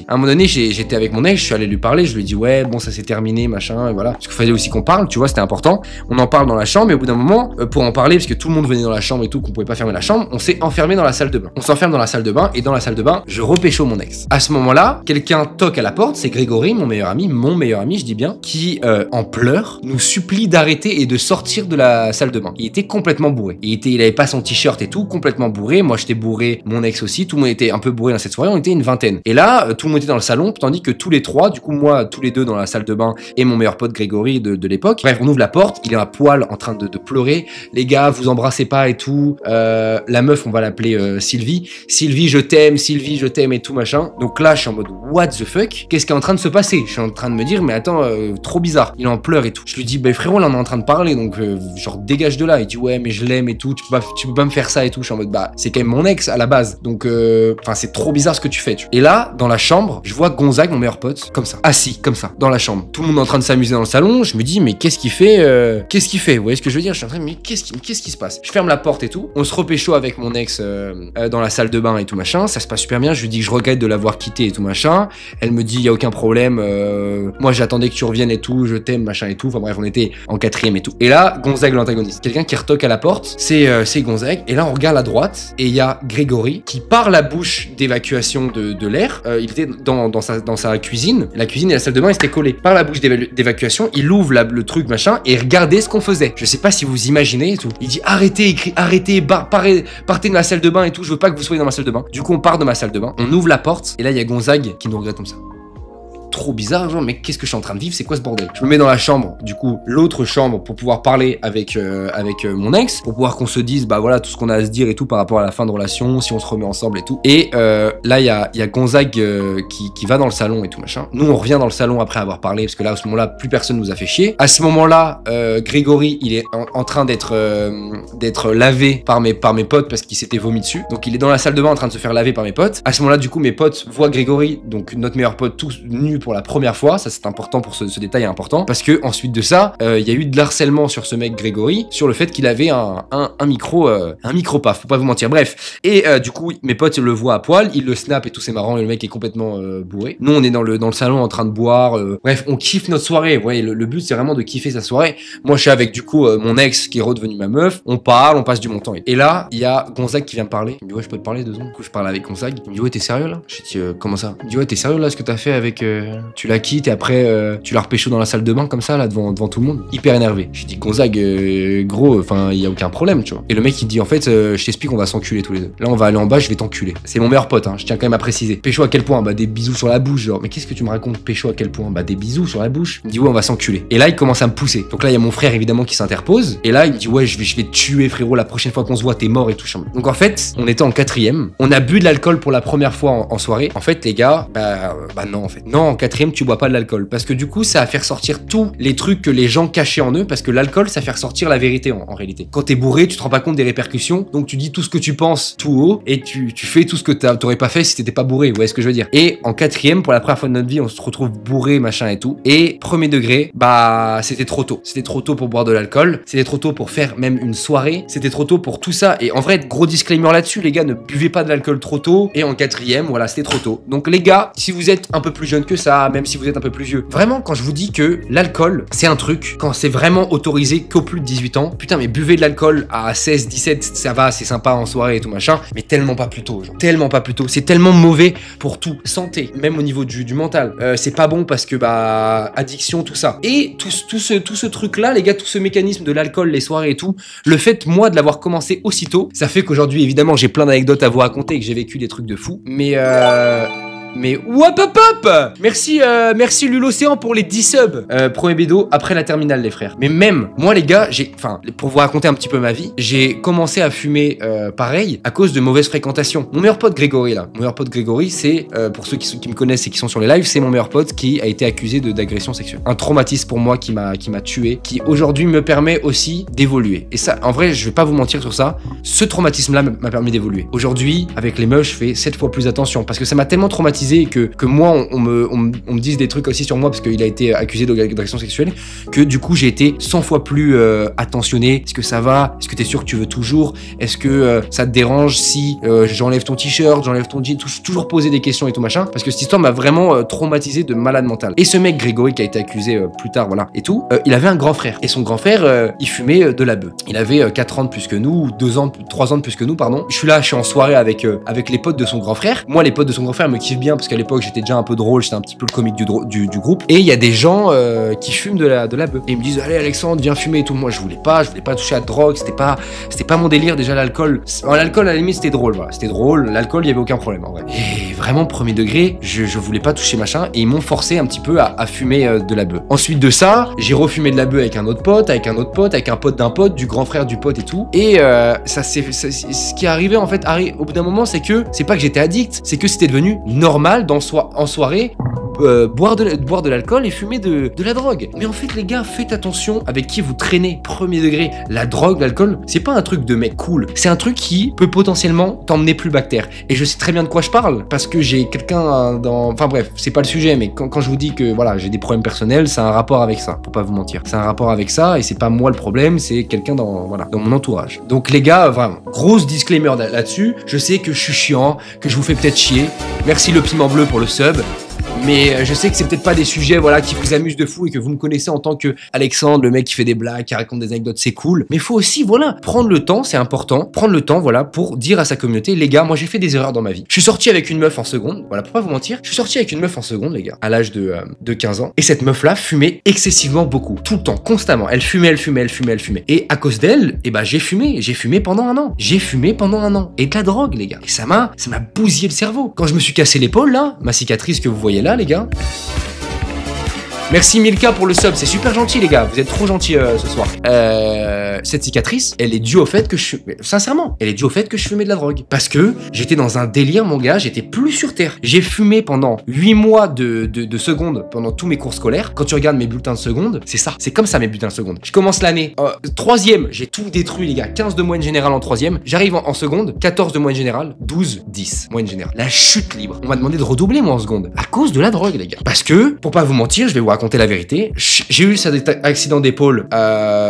À un moment donné, j'étais avec mon ex, je suis allé lui parler, je lui ai dit ouais, bon ça s'est terminé machin, et voilà. Parce qu'il fallait aussi qu'on parle, tu vois, c'était important. On en parle dans la chambre, et au bout d'un moment, pour en parler, parce que tout le monde venait dans la chambre et tout, qu'on pouvait pas fermer la chambre, on s'est enfermé dans la salle de bain. On s'enferme dans la salle de bain, et dans la salle de bain, je repécho mon ex. À ce moment-là, quelqu'un toque à la porte, c'est Grégory, mon meilleur ami, je dis bien, qui en pleurs, nous supplie d'arrêter et de sortir de la salle de bain. Il était complètement bourré. Il avait pas son t-shirt et tout, complètement bourré. Moi j'étais bourré, mon ex aussi, tout le monde était un peu bourré dans cette soirée, on était une vingtaine. Et là, tout le monde était dans le salon, tandis que tous les trois, du coup moi, tous les deux dans la salle de bain et mon meilleur pote Grégory de l'époque. Bref, on ouvre la porte, il est à poil en train de pleurer. Les gars, vous embrassez pas et tout. La meuf, on va l'appeler Sylvie. Sylvie, je t'aime et tout machin. Donc là, je suis en mode what the fuck? Qu'est-ce qui est en train de se passer? Je suis en train de me dire, mais attends, trop bizarre. Il en pleure et tout. Je lui dis, bah frérot, là on est en train de parler, donc genre dégage de là. Il dit ouais, mais je l'aime et tout. Tu peux pas me faire ça et tout. Je suis en mode bah c'est quand même mon ex à la base, donc enfin c'est trop bizarre ce que tu fais. Et là, dans la chambre, je vois Gonzague, mon meilleur pote, comme ça, assis comme ça, dans la chambre. Tout le monde est en train de s'amuser dans le salon. Je me dis mais qu'est-ce qu'il fait? Vous voyez ce que je veux dire? Je suis en train de me dire qu'est-ce qui se passe? Je ferme la porte et tout. On se repécho avec mon ex dans la salle de bain et tout machin. Ça se passe super bien. Je lui dis que je regrette de l'avoir quitté et tout machin. Elle me dit y a aucun problème. Moi j'attendais que tu reviennes et tout. Je t'aime machin et tout. Enfin bref, on était en quatrième et tout. Et là, Gonzague l'antagoniste. Quelqu'un qui retoque à la porte. C'est Gonzague. Et là on regarde à droite et il y a Grégory qui par la bouche d'évacuation de l'air. Il était dans sa cuisine. La cuisine et la salle de bain ils étaient collés. Par la bouche d'évacuation, il ouvre le truc machin et regardez ce qu'on faisait. Je sais pas si vous imaginez et tout. Il dit arrêtez, partez de la salle de bain et tout. Je veux pas que vous soyez dans ma salle de bain. Du coup on part de ma salle de bain. On ouvre la porte et là il y a Gonzague qui nous regarde comme ça. trop bizarre, genre mais qu'est-ce que je suis en train de vivre, c'est quoi ce bordel? Je me mets dans la chambre, du coup l'autre chambre pour pouvoir parler avec mon ex, pour pouvoir qu'on se dise bah voilà tout ce qu'on a à se dire et tout par rapport à la fin de relation, si on se remet ensemble et tout. Et là il y a Gonzague qui va dans le salon et tout machin. Nous on revient dans le salon après avoir parlé parce que là à ce moment-là plus personne nous a fait chier. À ce moment-là Grégory il est en train d'être lavé par mes potes parce qu'il s'était vomi dessus. Donc il est dans la salle de bain en train de se faire laver par mes potes. À ce moment-là du coup mes potes voient Grégory, donc notre meilleur pote, tous nus pour la première fois. Ça c'est important pour ce détail est important parce que ensuite de ça il y a eu de l'harcèlement sur ce mec Grégory sur le fait qu'il avait un micro paf, faut pas vous mentir. Bref, et du coup mes potes le voient à poil, ils le snap et tout, c'est marrant et le mec est complètement bourré. Nous on est dans le salon en train de boire, bref on kiffe notre soirée. Vous voyez, le but c'est vraiment de kiffer sa soirée. Moi je suis avec du coup mon ex qui est redevenu ma meuf, on parle, on passe du bon temps et là il y a Gonzague qui vient me parler. Il me dit ouais je peux te parler 2 secondes. Du coup je parle avec Gonzague, il me dit ouais t'es sérieux là? J'ai dit comment ça? Il me dit ouais t'es sérieux là ce que t'as fait avec tu la quittes et après tu la repécho dans la salle de bain comme ça là devant tout le monde? Hyper énervé. J'ai dit Gonzague gros enfin il y a aucun problème tu vois. Et le mec il dit en fait je t'explique on va s'enculer tous les deux. Là on va aller en bas, je vais t'enculer. C'est mon meilleur pote hein, je tiens quand même à préciser. Pécho à quel point? Bah des bisous sur la bouche genre. Mais qu'est-ce que tu me racontes? Pécho à quel point? Bah des bisous sur la bouche. Il me dit ouais on va s'enculer. Et là il commence à me pousser. Donc là il y a mon frère évidemment qui s'interpose. Et là il me dit ouais je vais te tuer frérot, la prochaine fois qu'on se voit t'es mort et tout. Donc en fait on était en 4ème. On a bu de l'alcool pour la première fois en soirée. En fait les gars bah non en fait. Non en 4ème tu bois pas de l'alcool. Parce que du coup ça va faire sortir tous les trucs que les gens cachaient en eux. Parce que l'alcool ça fait ressortir la vérité en réalité. Quand t'es bourré tu te rends pas compte des répercussions. Donc tu dis tout ce que tu penses tout haut. Et tu fais tout ce que t'aurais pas fait si t'étais pas bourré. Vous voyez ce que je veux dire? Et en 4ème pour la première fois de notre vie on se retrouve bourré machin et tout. Et premier degré bah c'était trop tôt. C'était trop tôt pour boire de l'alcool. C'était trop tôt pour faire même une soirée. C'était trop tôt pour tout ça. Et en vrai gros disclaimer là-dessus les gars, ne buvez pas de l'alcool trop tôt. Et en 4ème voilà c'était trop tôt. Donc les gars si vous êtes un peu plus jeune que ça, même si vous êtes un peu plus vieux, vraiment quand je vous dis que l'alcool c'est un truc, quand c'est vraiment autorisé qu'au plus de 18 ans, putain mais buvez de l'alcool à 16, 17 ça va, c'est sympa en soirée et tout machin, mais tellement pas plus tôt genre. Tellement pas plus tôt, c'est tellement mauvais pour tout, santé, même au niveau du mental, c'est pas bon parce que bah addiction tout ça. Et tout ce truc là les gars, tout ce mécanisme de l'alcool, les soirées et tout, le fait moi de l'avoir commencé aussitôt, ça fait qu'aujourd'hui évidemment j'ai plein d'anecdotes à vous raconter et que j'ai vécu des trucs de fou, mais wop hop hop. Merci Lulocéan pour les 10 subs. Premier bédo après la terminale les frères. Mais même moi les gars, pour vous raconter un petit peu ma vie, j'ai commencé à fumer pareil à cause de mauvaise fréquentation. Mon meilleur pote Grégory là, mon meilleur pote Grégory c'est pour ceux qui me connaissent et qui sont sur les lives, c'est mon meilleur pote qui a été accusé d'agression sexuelle. Un traumatisme pour moi qui m'a tué, qui aujourd'hui me permet aussi d'évoluer. Et ça en vrai je vais pas vous mentir sur ça, ce traumatisme là m'a permis d'évoluer. Aujourd'hui avec les meufs je fais 7 fois plus attention parce que ça m'a tellement traumatisé que moi on me dise des trucs aussi sur moi parce qu'il a été accusé d'agression sexuelle que du coup j'ai été 100 fois plus attentionné. Est-ce que ça va? Est-ce que t'es sûr que tu veux toujours? Est-ce que ça te dérange si j'enlève ton t-shirt, j'enlève ton jean? Toujours poser des questions et tout machin parce que cette histoire m'a vraiment traumatisé de malade mental. Et ce mec Grégory qui a été accusé plus tard voilà et tout, il avait un grand frère et son grand frère il fumait de la beuh. Il avait 4 ans de plus que nous, 3 ans de plus que nous pardon. Je suis en soirée avec les potes de son grand frère. Moi les potes de son grand frère me kiffent bien parce qu'à l'époque j'étais déjà un peu drôle, j'étais un petit peu le comique du groupe. Et il y a des gens qui fument de la beuh. Et ils me disent allez Alexandre viens fumer et tout. Moi je voulais pas toucher à la drogue, c'était pas mon délire déjà l'alcool. L'alcool à la limite c'était drôle, voilà. C'était drôle, l'alcool il y avait aucun problème en vrai. Et vraiment premier degré, je voulais pas toucher machin et ils m'ont forcé un petit peu à fumer de la beuh. Ensuite de ça, j'ai refumé de la beuh avec un autre pote, avec un pote d'un pote, du grand frère du pote et tout. Et ce qui est arrivé en fait, au bout d'un moment, c'est pas que j'étais addict, c'est que c'était devenu normal en soirée boire de l'alcool et fumer de la drogue. Mais en fait les gars, faites attention avec qui vous traînez. Premier degré, la drogue, l'alcool, c'est pas un truc de mec cool, c'est un truc qui peut potentiellement t'emmener plus bactère. Et je sais très bien de quoi je parle parce que j'ai quelqu'un enfin bref, c'est pas le sujet, mais quand je vous dis que voilà j'ai des problèmes personnels, c'est un rapport avec ça, pour pas vous mentir, c'est un rapport avec ça et c'est pas moi le problème, c'est quelqu'un dans mon entourage. Donc les gars, vraiment grosse disclaimer là-dessus. Je sais que je suis chiant, que je vous fais peut-être chier. Merci le piment bleu pour le sub. Mais je sais que c'est peut-être pas des sujets voilà qui vous amusent de fou et que vous me connaissez en tant que Alexandre, le mec qui fait des blagues, qui raconte des anecdotes, c'est cool. Mais il faut aussi voilà prendre le temps, c'est important, prendre le temps voilà pour dire à sa communauté les gars, moi j'ai fait des erreurs dans ma vie. Je suis sorti avec une meuf en seconde, voilà pour pas vous mentir, je suis sorti avec une meuf en seconde les gars, à l'âge de 15 ans. Et cette meuf là fumait excessivement beaucoup, tout le temps, constamment. Elle fumait. Et à cause d'elle, j'ai fumé pendant un an. Et de la drogue les gars. Et ça m'a bousillé le cerveau. Quand je me suis cassé l'épaule là, ma cicatrice que vous voyez là les gars, Merci Milka pour le sub, c'est super gentil les gars, vous êtes trop gentils ce soir. Cette cicatrice, elle est due au fait que sincèrement, elle est due au fait que je fumais de la drogue. Parce que j'étais dans un délire mon gars, j'étais plus sur terre. J'ai fumé pendant 8 mois de seconde pendant tous mes cours scolaires. Quand tu regardes mes bulletins de seconde, c'est ça, c'est comme ça mes bulletins de seconde. Je commence l'année, 3e, j'ai tout détruit les gars, 15 de moyenne générale en 3e. J'arrive en seconde, 14 de moyenne générale, 12, 10 moyenne générale. La chute libre. On m'a demandé de redoubler moi en seconde. À cause de la drogue les gars. Parce que, pour pas vous mentir, je vais vous raconter la vérité. J'ai eu cet accident d'épaule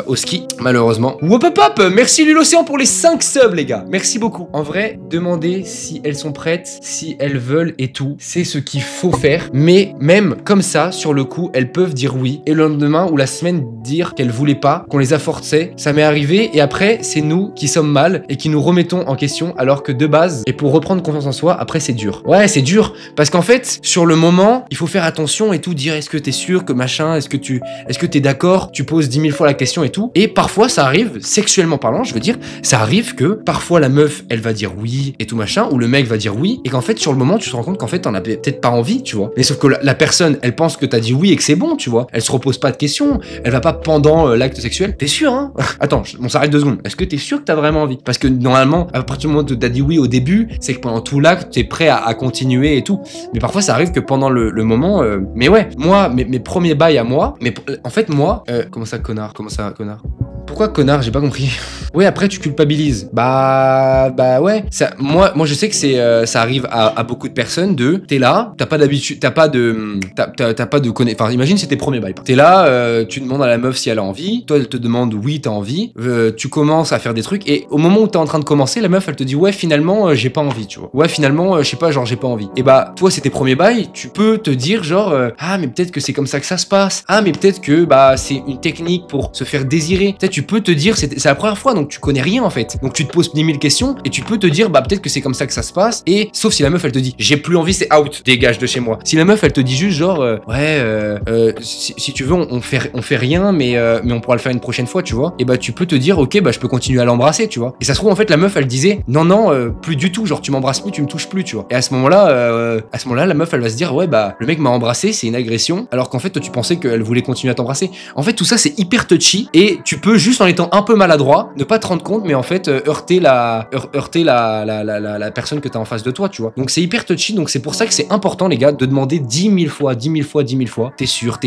au ski, malheureusement. Wop hop hop, merci l'Océan pour les 5 subs les gars. Merci beaucoup. En vrai, demandez si elles sont prêtes, si elles veulent et tout. C'est ce qu'il faut faire. Mais même comme ça, sur le coup, elles peuvent dire oui. Et le lendemain ou la semaine dire qu'elles voulaient pas, qu'on les a forcées. Ça m'est arrivé et après, c'est nous qui sommes mal et qui nous remettons en question alors que de base, et pour reprendre confiance en soi, après c'est dur. Ouais, c'est dur parce qu'en fait, sur le moment, il faut faire attention et tout, dire est-ce que t'es sûr que machin, est-ce que t'es d'accord, tu poses 10 000 fois la question et tout. Et parfois, ça arrive, sexuellement parlant, je veux dire, ça arrive que parfois la meuf, elle va dire oui et tout machin, ou le mec va dire oui, et qu'en fait, sur le moment, tu te rends compte qu'en fait, t'en as peut-être pas envie, tu vois. Mais sauf que la personne, elle pense que t'as dit oui et que c'est bon, tu vois. Elle se repose pas de questions, elle va pas pendant l'acte sexuel. T'es sûr, hein? Attends, on s'arrête 2 secondes. Est-ce que t'es sûr que t'as vraiment envie? Parce que normalement, à partir du moment où t'as dit oui au début, c'est que pendant tout l'acte, t'es prêt à continuer et tout. Mais parfois, ça arrive que pendant le moment, mais ouais, moi, mes premiers bails à moi, mais en fait, moi, comment ça, connard? Comment ça, connard? Pourquoi connard? J'ai pas compris. Ouais, après tu culpabilises. Bah ouais. Ça, moi je sais que ça arrive à beaucoup de personnes t'es là, t'as pas d'habitude, t'as pas de connaissance. Enfin, imagine c'est tes premiers bails. T'es là, tu demandes à la meuf si elle a envie. Toi, elle te demande oui, t'as envie. Tu commences à faire des trucs et au moment où t'es en train de commencer, la meuf elle te dit ouais, finalement j'ai pas envie, tu vois. Ouais, finalement je sais pas, genre j'ai pas envie. Et bah toi c'est tes premiers bails, tu peux te dire genre ah mais peut-être que c'est comme ça que ça se passe. Ah mais peut-être que bah c'est une technique pour se faire désirer. Peut-être tu peux te dire c'est la première fois donc tu connais rien en fait. Donc tu te poses 10 000 questions et tu peux te dire bah peut-être que c'est comme ça que ça se passe. Et sauf si la meuf elle te dit j'ai plus envie, c'est out, dégage de chez moi. Si la meuf elle te dit juste genre si tu veux on fait rien mais on pourra le faire une prochaine fois, tu vois. Et bah tu peux te dire ok bah je peux continuer à l'embrasser, tu vois. Et ça se trouve en fait la meuf elle disait non plus du tout, genre tu m'embrasses plus, tu me touches plus, tu vois. Et à ce moment là la meuf elle va se dire ouais bah le mec m'a embrassé, c'est une agression, alors qu'en fait toi tu pensais qu'elle voulait continuer à t'embrasser. En fait tout ça c'est hyper touchy et tu peux juste en étant un peu maladroit ne pas te rendre compte mais en fait heurter la personne que t'as en face de toi, tu vois. Donc c'est hyper touchy, donc c'est pour ça que c'est important les gars de demander 10 000 fois t'es sûr.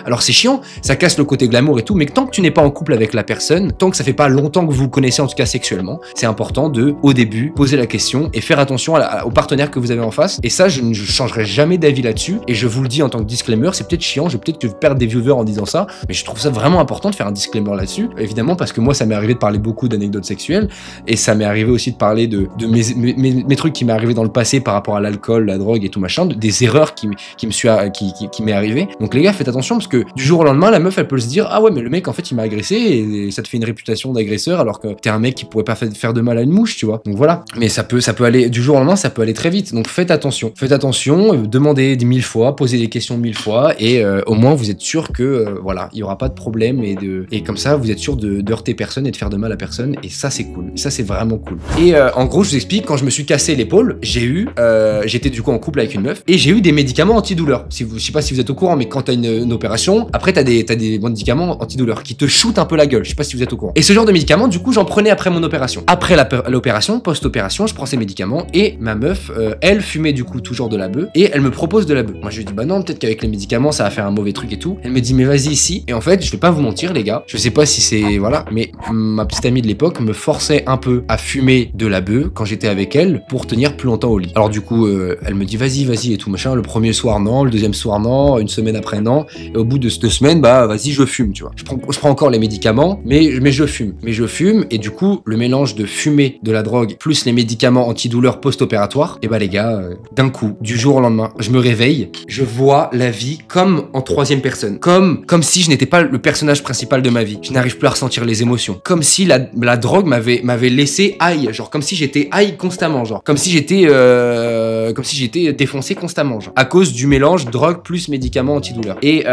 Alors c'est chiant, ça casse le côté glamour et tout, mais tant que tu n'es pas en couple avec la personne, tant que ça fait pas longtemps que vous vous connaissez en tout cas sexuellement, c'est important de au début poser la question et faire attention au partenaire que vous avez en face. Et ça je ne changerai jamais d'avis là-dessus et je vous le dis en tant que disclaimer, c'est peut-être chiant, je vais peut-être perdre des viewers en disant ça, mais je trouve ça vraiment important de faire un disclaimer là-dessus, évidemment parce que moi ça m'est arrivé de parler beaucoup d'anecdotes sexuelles et ça m'est arrivé aussi de parler de mes trucs qui m'est arrivé dans le passé par rapport à l'alcool, la drogue et tout machin, des erreurs qui m'est arrivé. Donc les gars faites attention parce que du jour au lendemain la meuf elle peut se dire ah ouais mais le mec en fait il m'a agressé et ça te fait une réputation d'agresseur alors que t'es un mec qui pourrait pas faire de mal à une mouche, tu vois. Donc voilà, mais ça peut aller du jour au lendemain, ça peut aller très vite, donc faites attention, demandez 10 000 fois, posez des questions 1000 fois et au moins vous êtes sûr que voilà il y aura pas de problème et comme ça vous êtes sûr de heurter personne et de faire de mal à personne, et ça c'est cool, ça c'est vraiment cool. Et en gros je vous explique, quand je me suis cassé l'épaule, j'étais du coup en couple avec une meuf et j'ai eu des médicaments antidouleurs. Je sais pas si vous êtes au courant, mais quand t'as une opération, après t'as des médicaments antidouleurs qui te shootent un peu la gueule, je sais pas si vous êtes au courant. Et ce genre de médicaments du coup j'en prenais après mon opération. Après l'opération, post-opération, je prends ces médicaments et ma meuf, elle fumait du coup toujours de la beuh et elle me propose de la beuh. Moi je lui dis bah non, peut-être qu'avec les médicaments ça va faire un mauvais truc et tout. Elle me dit mais vas-y ici. Et en fait je vais pas vous mentir les gars, je sais pas si c'est voilà, mais ma petite amie de l'époque me forçait un peu à fumer de la beuh quand j'étais avec elle pour tenir plus longtemps au lit. Alors du coup elle me dit vas-y et tout machin. Le premier soir non, le deuxième soir non, une semaine après non, et au bout de 2 semaines bah vas-y je fume, tu vois. Je prends encore les médicaments mais je fume et du coup le mélange de fumer de la drogue plus les médicaments antidouleurs post-opératoires, et bah les gars d'un coup du jour au lendemain je me réveille, je vois la vie comme en 3e personne, comme si je n'étais pas le personnage principal de ma vie. vie. Je n'arrive plus à ressentir les émotions. Comme si la drogue m'avait laissé high, genre comme si j'étais high constamment, genre comme si j'étais défoncé constamment, genre à cause du mélange drogue plus médicaments antidouleurs. Et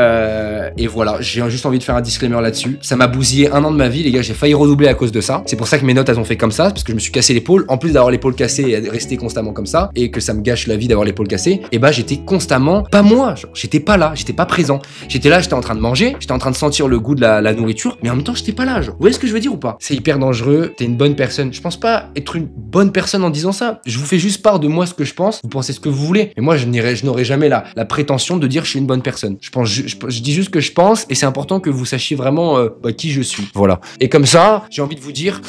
voilà, j'ai juste envie de faire un disclaimer là-dessus. Ça m'a bousillé 1 an de ma vie, les gars. J'ai failli redoubler à cause de ça. C'est pour ça que mes notes elles ont fait comme ça, parce que je me suis cassé l'épaule. En plus d'avoir l'épaule cassée et rester constamment comme ça, et que ça me gâche la vie d'avoir l'épaule cassée, et bah j'étais constamment pas moi, genre j'étais pas là, j'étais pas présent. J'étais là, j'étais en train de manger, j'étais en train de sentir le goût de la nourriture, mais en même temps j'étais pas là, genre. Vous voyez ce que je veux dire ou pas? C'est hyper dangereux. T'es une bonne personne. Je pense pas être une bonne personne en disant ça. Je vous fais juste part de moi ce que je pense. Vous pensez ce que vous voulez. Mais moi je n'aurai jamais la prétention de dire je suis une bonne personne. Je dis juste ce que je pense, et c'est important que vous sachiez vraiment qui je suis. Voilà. Et comme ça, j'ai envie de vous dire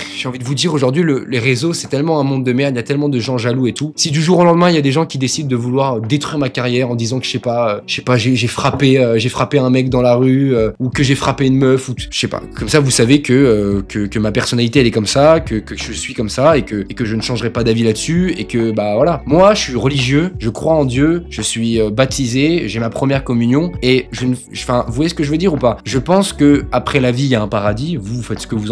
aujourd'hui, les réseaux, c'est tellement un monde de merde, il y a tellement de gens jaloux et tout. Si du jour au lendemain, il y a des gens qui décident de vouloir détruire ma carrière en disant que j'ai frappé un mec dans la rue, ou que j'ai frappé une meuf, ou je sais pas. Comme ça, vous savez que ma personnalité, elle est comme ça, que je suis comme ça, et que je ne changerai pas d'avis là-dessus, et que, bah voilà. Moi, je suis religieux, je crois en Dieu, je suis baptisé, j'ai ma première communion, et vous voyez ce que je veux dire ou pas? Je pense que après la vie, il y a un paradis. Vous faites ce que vous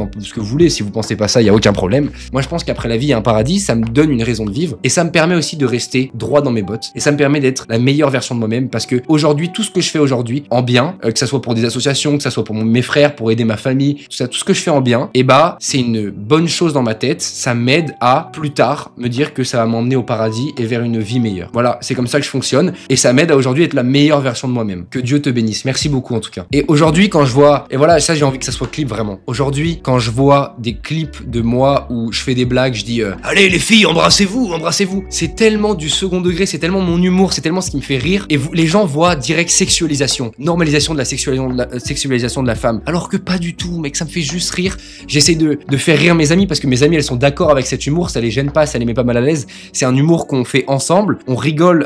voulez. Si vous pensez pas ça, il y a aucun problème. Moi, je pense qu'après la vie, il y a un paradis. Ça me donne une raison de vivre, et ça me permet aussi de rester droit dans mes bottes, et ça me permet d'être la meilleure version de moi-même, parce que aujourd'hui, tout ce que je fais aujourd'hui en bien, que ça soit pour des associations, que ça soit pour mes frères, pour aider ma famille, tout ce que je fais en bien, et bah c'est une bonne chose dans ma tête. Ça m'aide à plus tard me dire que ça va m'emmener au paradis et vers une vie meilleure. Voilà, c'est comme ça que je fonctionne, et ça m'aide à aujourd'hui être la meilleure version de moi-même. Que Dieu te bénisse. Merci beaucoup en tout cas. Et aujourd'hui, quand je vois, et voilà, ça j'ai envie que ça soit clip vraiment. Aujourd'hui, quand je vois des clips de moi où je fais des blagues, je dis allez les filles, embrassez-vous, embrassez-vous. C'est tellement du second degré, c'est tellement mon humour, c'est tellement ce qui me fait rire. Et les gens voient direct sexualisation, normalisation de la sexualisation de la femme. Alors que pas du tout, mec, ça me fait juste rire. J'essaie de faire rire mes amis, parce que mes amis elles sont d'accord avec cet humour, ça les gêne pas, ça les met pas mal à l'aise. C'est un humour qu'on fait ensemble, on rigole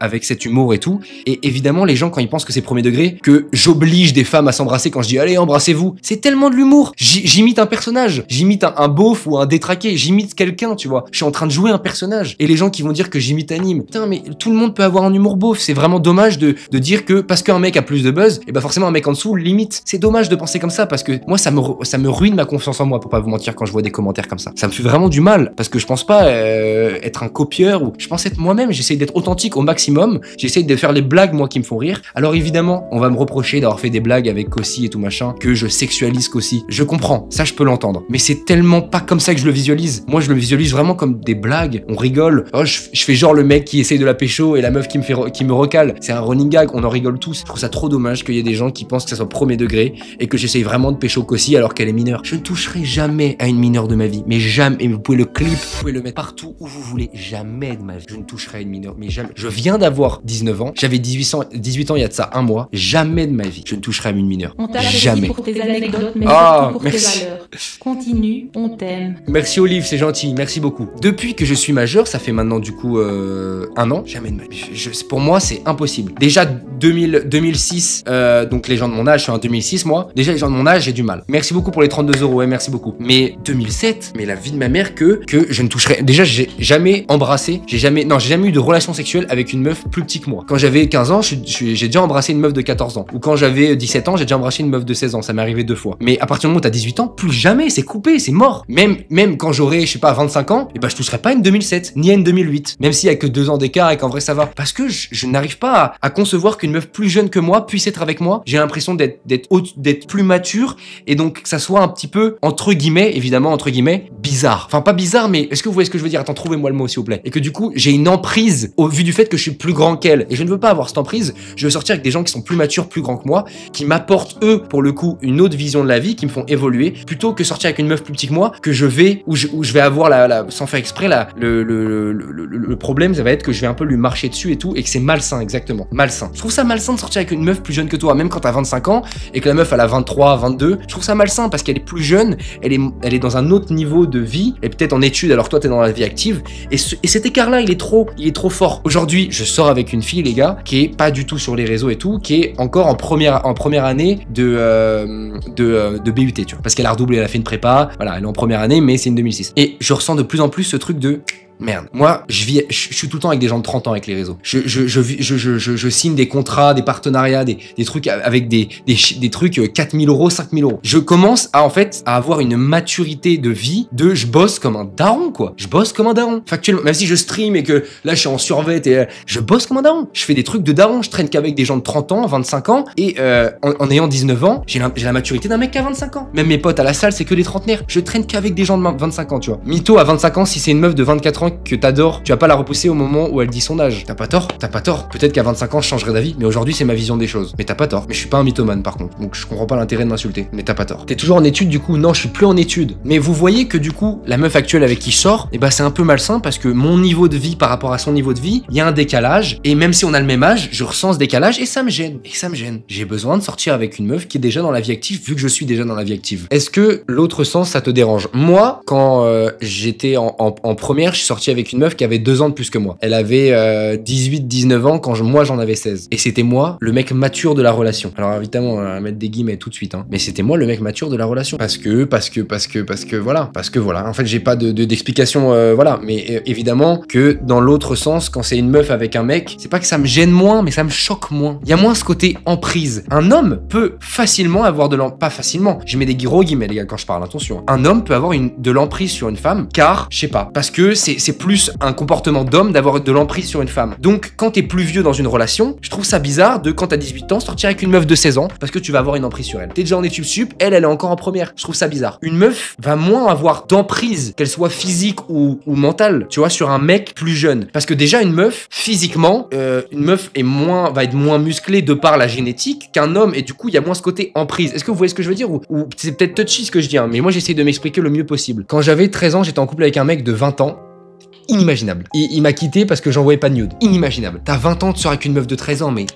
avec cet humour et tout. Et évidemment, les gens, quand ils pensent que c'est premier degré, que j'oblige des femmes à s'embrasser quand je dis allez embrassez-vous, c'est tellement de l'humour. J'imite un personnage, j'imite un beauf ou un détraqué, j'imite quelqu'un, tu vois. Je suis en train de jouer un personnage, et les gens qui vont dire que j'imite Anime, putain, mais tout le monde peut avoir un humour beauf. C'est vraiment dommage de dire que parce qu'un mec a plus de buzz, et bah forcément un mec en dessous limite. C'est dommage de penser comme ça, parce que moi ça me ruine ma confiance en moi, pour pas vous mentir, quand je vois des commentaires comme ça. Ça me fait vraiment du mal, parce que je pense pas être un copieur, ou je pense être moi-même. J'essaie d'être authentique au maximum, j'essaie de faire les blagues moi qui me font rire. Alors évidemment, on va me reprocher d'avoir fait des blagues avec Kossi et tout machin, que je sexualise Kossi. Je comprends, ça je peux l'entendre, mais c'est tellement pas comme ça que je le visualise. Moi je le visualise vraiment comme des blagues, on rigole. Oh, je fais genre le mec qui essaye de la pécho et la meuf qui me recale. C'est un running gag, on en rigole tous. Je trouve ça trop dommage qu'il y ait des gens qui pensent que ça soit premier degré et que j'essaye vraiment de pécho Kossi alors qu'elle est mineure. Je ne toucherai jamais à une mineure de ma vie, mais jamais. Et vous pouvez le clip, vous pouvez le mettre partout où vous voulez. Jamais de ma vie je ne toucherai à une mineure, mais jamais. Je viens d'avoir 19 ans, j'avais 18 ans il y a de ça un mois. Jamais de ma vie je ne toucherai à une mineure. On t'apprécie Jamais. pour tes anecdotes, mais surtout pour tes valeurs. Continue, on t'aime. Merci Olive, c'est gentil, merci beaucoup. Depuis que je suis majeur, ça fait maintenant du coup 1 an, jamais de ma vie. Pour moi c'est impossible. Déjà 2006, donc les gens de mon âge, je suis en 2006 moi. Déjà les gens de mon âge, j'ai du mal. Merci beaucoup pour les 32 €, ouais, merci beaucoup. Mais 2007, mais la vie de ma mère que je ne toucherai. Déjà j'ai jamais embrassé, j'ai jamais eu de relation sexuelle avec une meuf plus petite que moi. Quand j'avais 15 ans, j'ai déjà embrassé une meuf de 14 ans. Ou quand j'avais 17 ans, j'ai déjà embrassé une meuf de 16 ans. Ça m'est arrivé 2 fois. Mais à partir du moment où t'as 18 ans, plus jamais, c'est coupé, c'est mort. Même quand j'aurai, je sais pas, 25 ans, et ben je toucherai pas une 2007, ni à une 2008. Même s'il y a que 2 ans d'écart et qu'en vrai ça va. Parce que je n'arrive pas à concevoir qu'une meuf plus jeune que moi puisse être avec moi. J'ai l'impression d'être plus mature, et donc que ça soit un petit peu, entre guillemets, évidemment, entre guillemets, bizarre. Enfin, pas bizarre, mais est-ce que vous voyez ce que je veux dire? Attends, trouvez-moi le mot, s'il vous plaît. Et que du coup, j'ai une emprise au vu du fait que je suis plus grand qu'elle. Et je ne veux pas avoir cette emprise. Je veux sortir avec des gens qui sont plus matures, plus grands que moi, qui m'apportent, eux, pour le coup, une autre vision de la vie, qui me font évoluer, plutôt que sortir avec une meuf plus petite que moi, que je vais, où je vais avoir sans faire exprès, le problème, ça va être que je vais un peu lui marcher dessus et tout, et que c'est malsain, exactement. Malsain. Je trouve ça malsain de sortir avec une meuf plus jeune que toi, même quand t'as 25 ans, et que la meuf, elle a 23, 22. Je trouve ça malsain parce qu'elle est plus jeune, elle est dans un autre niveau de vie, et peut-être en études, alors toi, t'es dans la vie active, et cet écart-là, il est trop fort. Aujourd'hui, je sors avec une fille, les gars, qui est pas du tout sur les réseaux et tout, qui est encore en première année de BUT, tu vois. Parce qu'elle a redoublé, elle a fait une prépa, voilà, elle est en première année, mais c'est une 2006. Et je ressens de plus en plus ce truc de Merde. Moi, je suis tout le temps avec des gens de 30 ans avec les réseaux. Je signe des contrats, des partenariats, des trucs avec des trucs 4000 euros, 5000 euros. Je commence à, en fait, à avoir une maturité de vie je bosse comme un daron, quoi. Je bosse comme un daron. Factuellement. Même si je stream et que là, je suis en survêt et je bosse comme un daron. Je fais des trucs de daron. Je traîne qu'avec des gens de 30 ans, 25 ans et en ayant 19 ans, j'ai la maturité d'un mec qui a 25 ans. Même mes potes à la salle, c'est que des trentenaires. Je traîne qu'avec des gens de 25 ans, tu vois. Mytho à 25 ans, si c'est une meuf de 24 ans que t'adores, tu vas pas la repousser au moment où elle dit son âge. T'as pas tort. Peut-être qu'à 25 ans, je changerai d'avis, mais aujourd'hui, c'est ma vision des choses. Mais t'as pas tort. Mais je suis pas un mythomane, par contre. Donc, je comprends pas l'intérêt de m'insulter. Mais t'as pas tort. T'es toujours en études, du coup? Non, je suis plus en études. Mais vous voyez que, du coup, la meuf actuelle avec qui je sors, et bah, c'est un peu malsain parce que mon niveau de vie par rapport à son niveau de vie, il y a un décalage. Et même si on a le même âge, je ressens ce décalage et ça me gêne. J'ai besoin de sortir avec une meuf qui est déjà dans la vie active, vu que je suis déjà dans la vie active. Est-ce que l'autre sens, ça te dérange? Moi, quand j'étais en première, je suis sorti avec une meuf qui avait 2 ans de plus que moi. Elle avait 18-19 ans quand moi j'en avais 16. Et c'était moi, le mec mature de la relation. Alors évidemment, à mettre des guillemets tout de suite, hein. Mais c'était moi le mec mature de la relation. Parce que voilà. En fait, j'ai pas d'explication, voilà. Mais évidemment que dans l'autre sens, quand c'est une meuf avec un mec, c'est pas que ça me gêne moins, mais ça me choque moins. Il y a moins ce côté emprise. Un homme peut facilement avoir pas facilement. Je mets des gros guillemets, les gars, quand je parle, attention. Un homme peut avoir de l'emprise sur une femme, car, je sais pas, parce que c'est plus un comportement d'homme d'avoir de l'emprise sur une femme. Donc, quand t'es plus vieux dans une relation, je trouve ça bizarre de, quand t'as 18 ans, sortir avec une meuf de 16 ans, parce que tu vas avoir une emprise sur elle. T'es déjà en études sup, elle est encore en première. Je trouve ça bizarre. Une meuf va moins avoir d'emprise, qu'elle soit physique ou mentale, tu vois, sur un mec plus jeune. Parce que déjà, une meuf, physiquement, une meuf va être moins musclée de par la génétique qu'un homme, et du coup, il y a moins ce côté emprise. Est-ce que vous voyez ce que je veux dire, ou c'est peut-être touchy ce que je dis, hein, mais moi, j'essaie de m'expliquer le mieux possible. Quand j'avais 13 ans, j'étais en couple avec un mec de 20 ans. Inimaginable. Il m'a quitté parce que j'envoyais pas de nude. Inimaginable. T'as 20 ans, tu sors avec une meuf de 13 ans, mais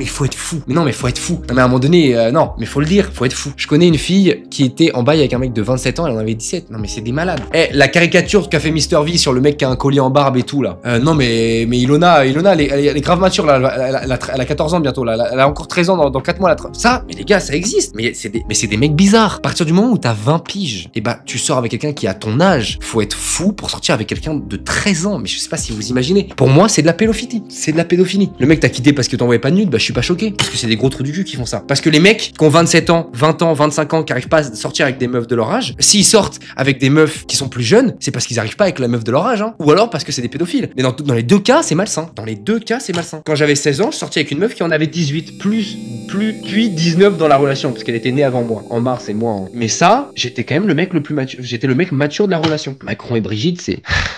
faut être fou. Mais non, mais faut être fou. Non, mais à un moment donné, non, mais faut le dire, faut être fou. Je connais une fille qui était en bail avec un mec de 27 ans, elle en avait 17. Non, mais c'est des malades. La caricature qu'a fait Mr V sur le mec qui a un collier en barbe et tout, là. Non, mais Ilona, elle est grave mature, là. Elle a 14 ans bientôt, là. Elle a encore 13 ans dans 4 mois, là. Ça, mais les gars, ça existe. Mais c'est des mecs bizarres. À partir du moment où t'as 20 piges, et bah, tu sors avec quelqu'un qui a ton âge. Faut être fou pour sortir avec quelqu'un de 13 ans. Mais je sais pas si vous imaginez. Pour moi, c'est de la pédophilie. C'est de la pédophilie. Le mec t'a quitté parce que t'envoyais pas de nude, bah, je suis pas choqué. Parce que c'est des gros trous du cul qui font ça. Parce que les mecs qui ont 27 ans, 20 ans, 25 ans, qui arrivent pas à sortir avec des meufs de leur âge, s'ils sortent avec des meufs qui sont plus jeunes, c'est parce qu'ils arrivent pas avec la meuf de leur âge, hein. Ou alors parce que c'est des pédophiles. Mais dans les deux cas, c'est malsain. Dans les deux cas, c'est malsain. Quand j'avais 16 ans, je sortais avec une meuf qui en avait 18, puis 19 dans la relation, parce qu'elle était née avant moi, en mars et moi en... Mais ça, j'étais quand même le mec le plus mature. J'étais le mec mature de la relation. Macron et Brigitte,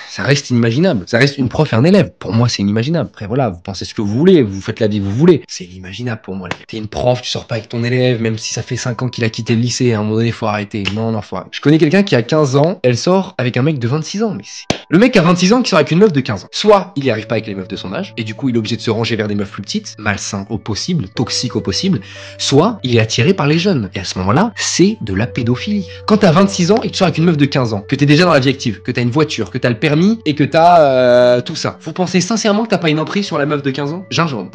ça reste inimaginable. Ça reste une prof et un élève. Pour moi, c'est inimaginable. Après, voilà, vous pensez ce que vous voulez, vous faites la vie que vous voulez. C'est inimaginable pour moi. T'es une prof, tu sors pas avec ton élève, même si ça fait 5 ans qu'il a quitté le lycée. À un moment donné, faut arrêter. Non, faut arrêter. Je connais quelqu'un qui a 15 ans, elle sort avec un mec de 26 ans. Mais le mec a 26 ans qui sort avec une meuf de 15 ans. Soit il y arrive pas avec les meufs de son âge, et du coup, il est obligé de se ranger vers des meufs plus petites, malsain au possible, toxique au possible. Soit il est attiré par les jeunes. Et à ce moment-là, c'est de la pédophilie. Quand t'as 26 ans et que tu sors avec une meuf de 15 ans, que t'es déjà dans la vie active, que t'as une voiture, que t'as le permis et que t'as tout ça. Vous pensez sincèrement que t'as pas une emprise sur la meuf de 15 ans? Gingembre.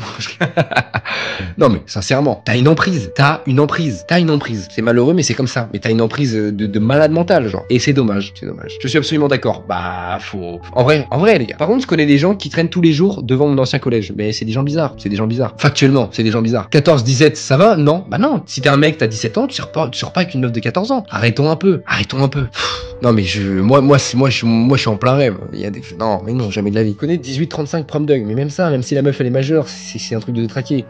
Non mais sincèrement, t'as une emprise. C'est malheureux mais c'est comme ça. Mais t'as une emprise de malade mental genre. Et c'est dommage. Je suis absolument d'accord. Bah faut... En vrai les gars. Par contre je connais des gens qui traînent tous les jours devant mon ancien collège. Mais c'est des gens bizarres. Factuellement, c'est des gens bizarres. 14, 17, ça va? Non. Bah non. Si t'es un mec, t'as 17 ans, tu sors pas avec une meuf de 14 ans. Arrêtons un peu. Non mais moi je suis en plein rêve. Il y a des... Non mais non, jamais de la vie. Je connais 18-35 prom dog. Mais même ça, même si la meuf elle est majeure, c'est un truc de détraqué.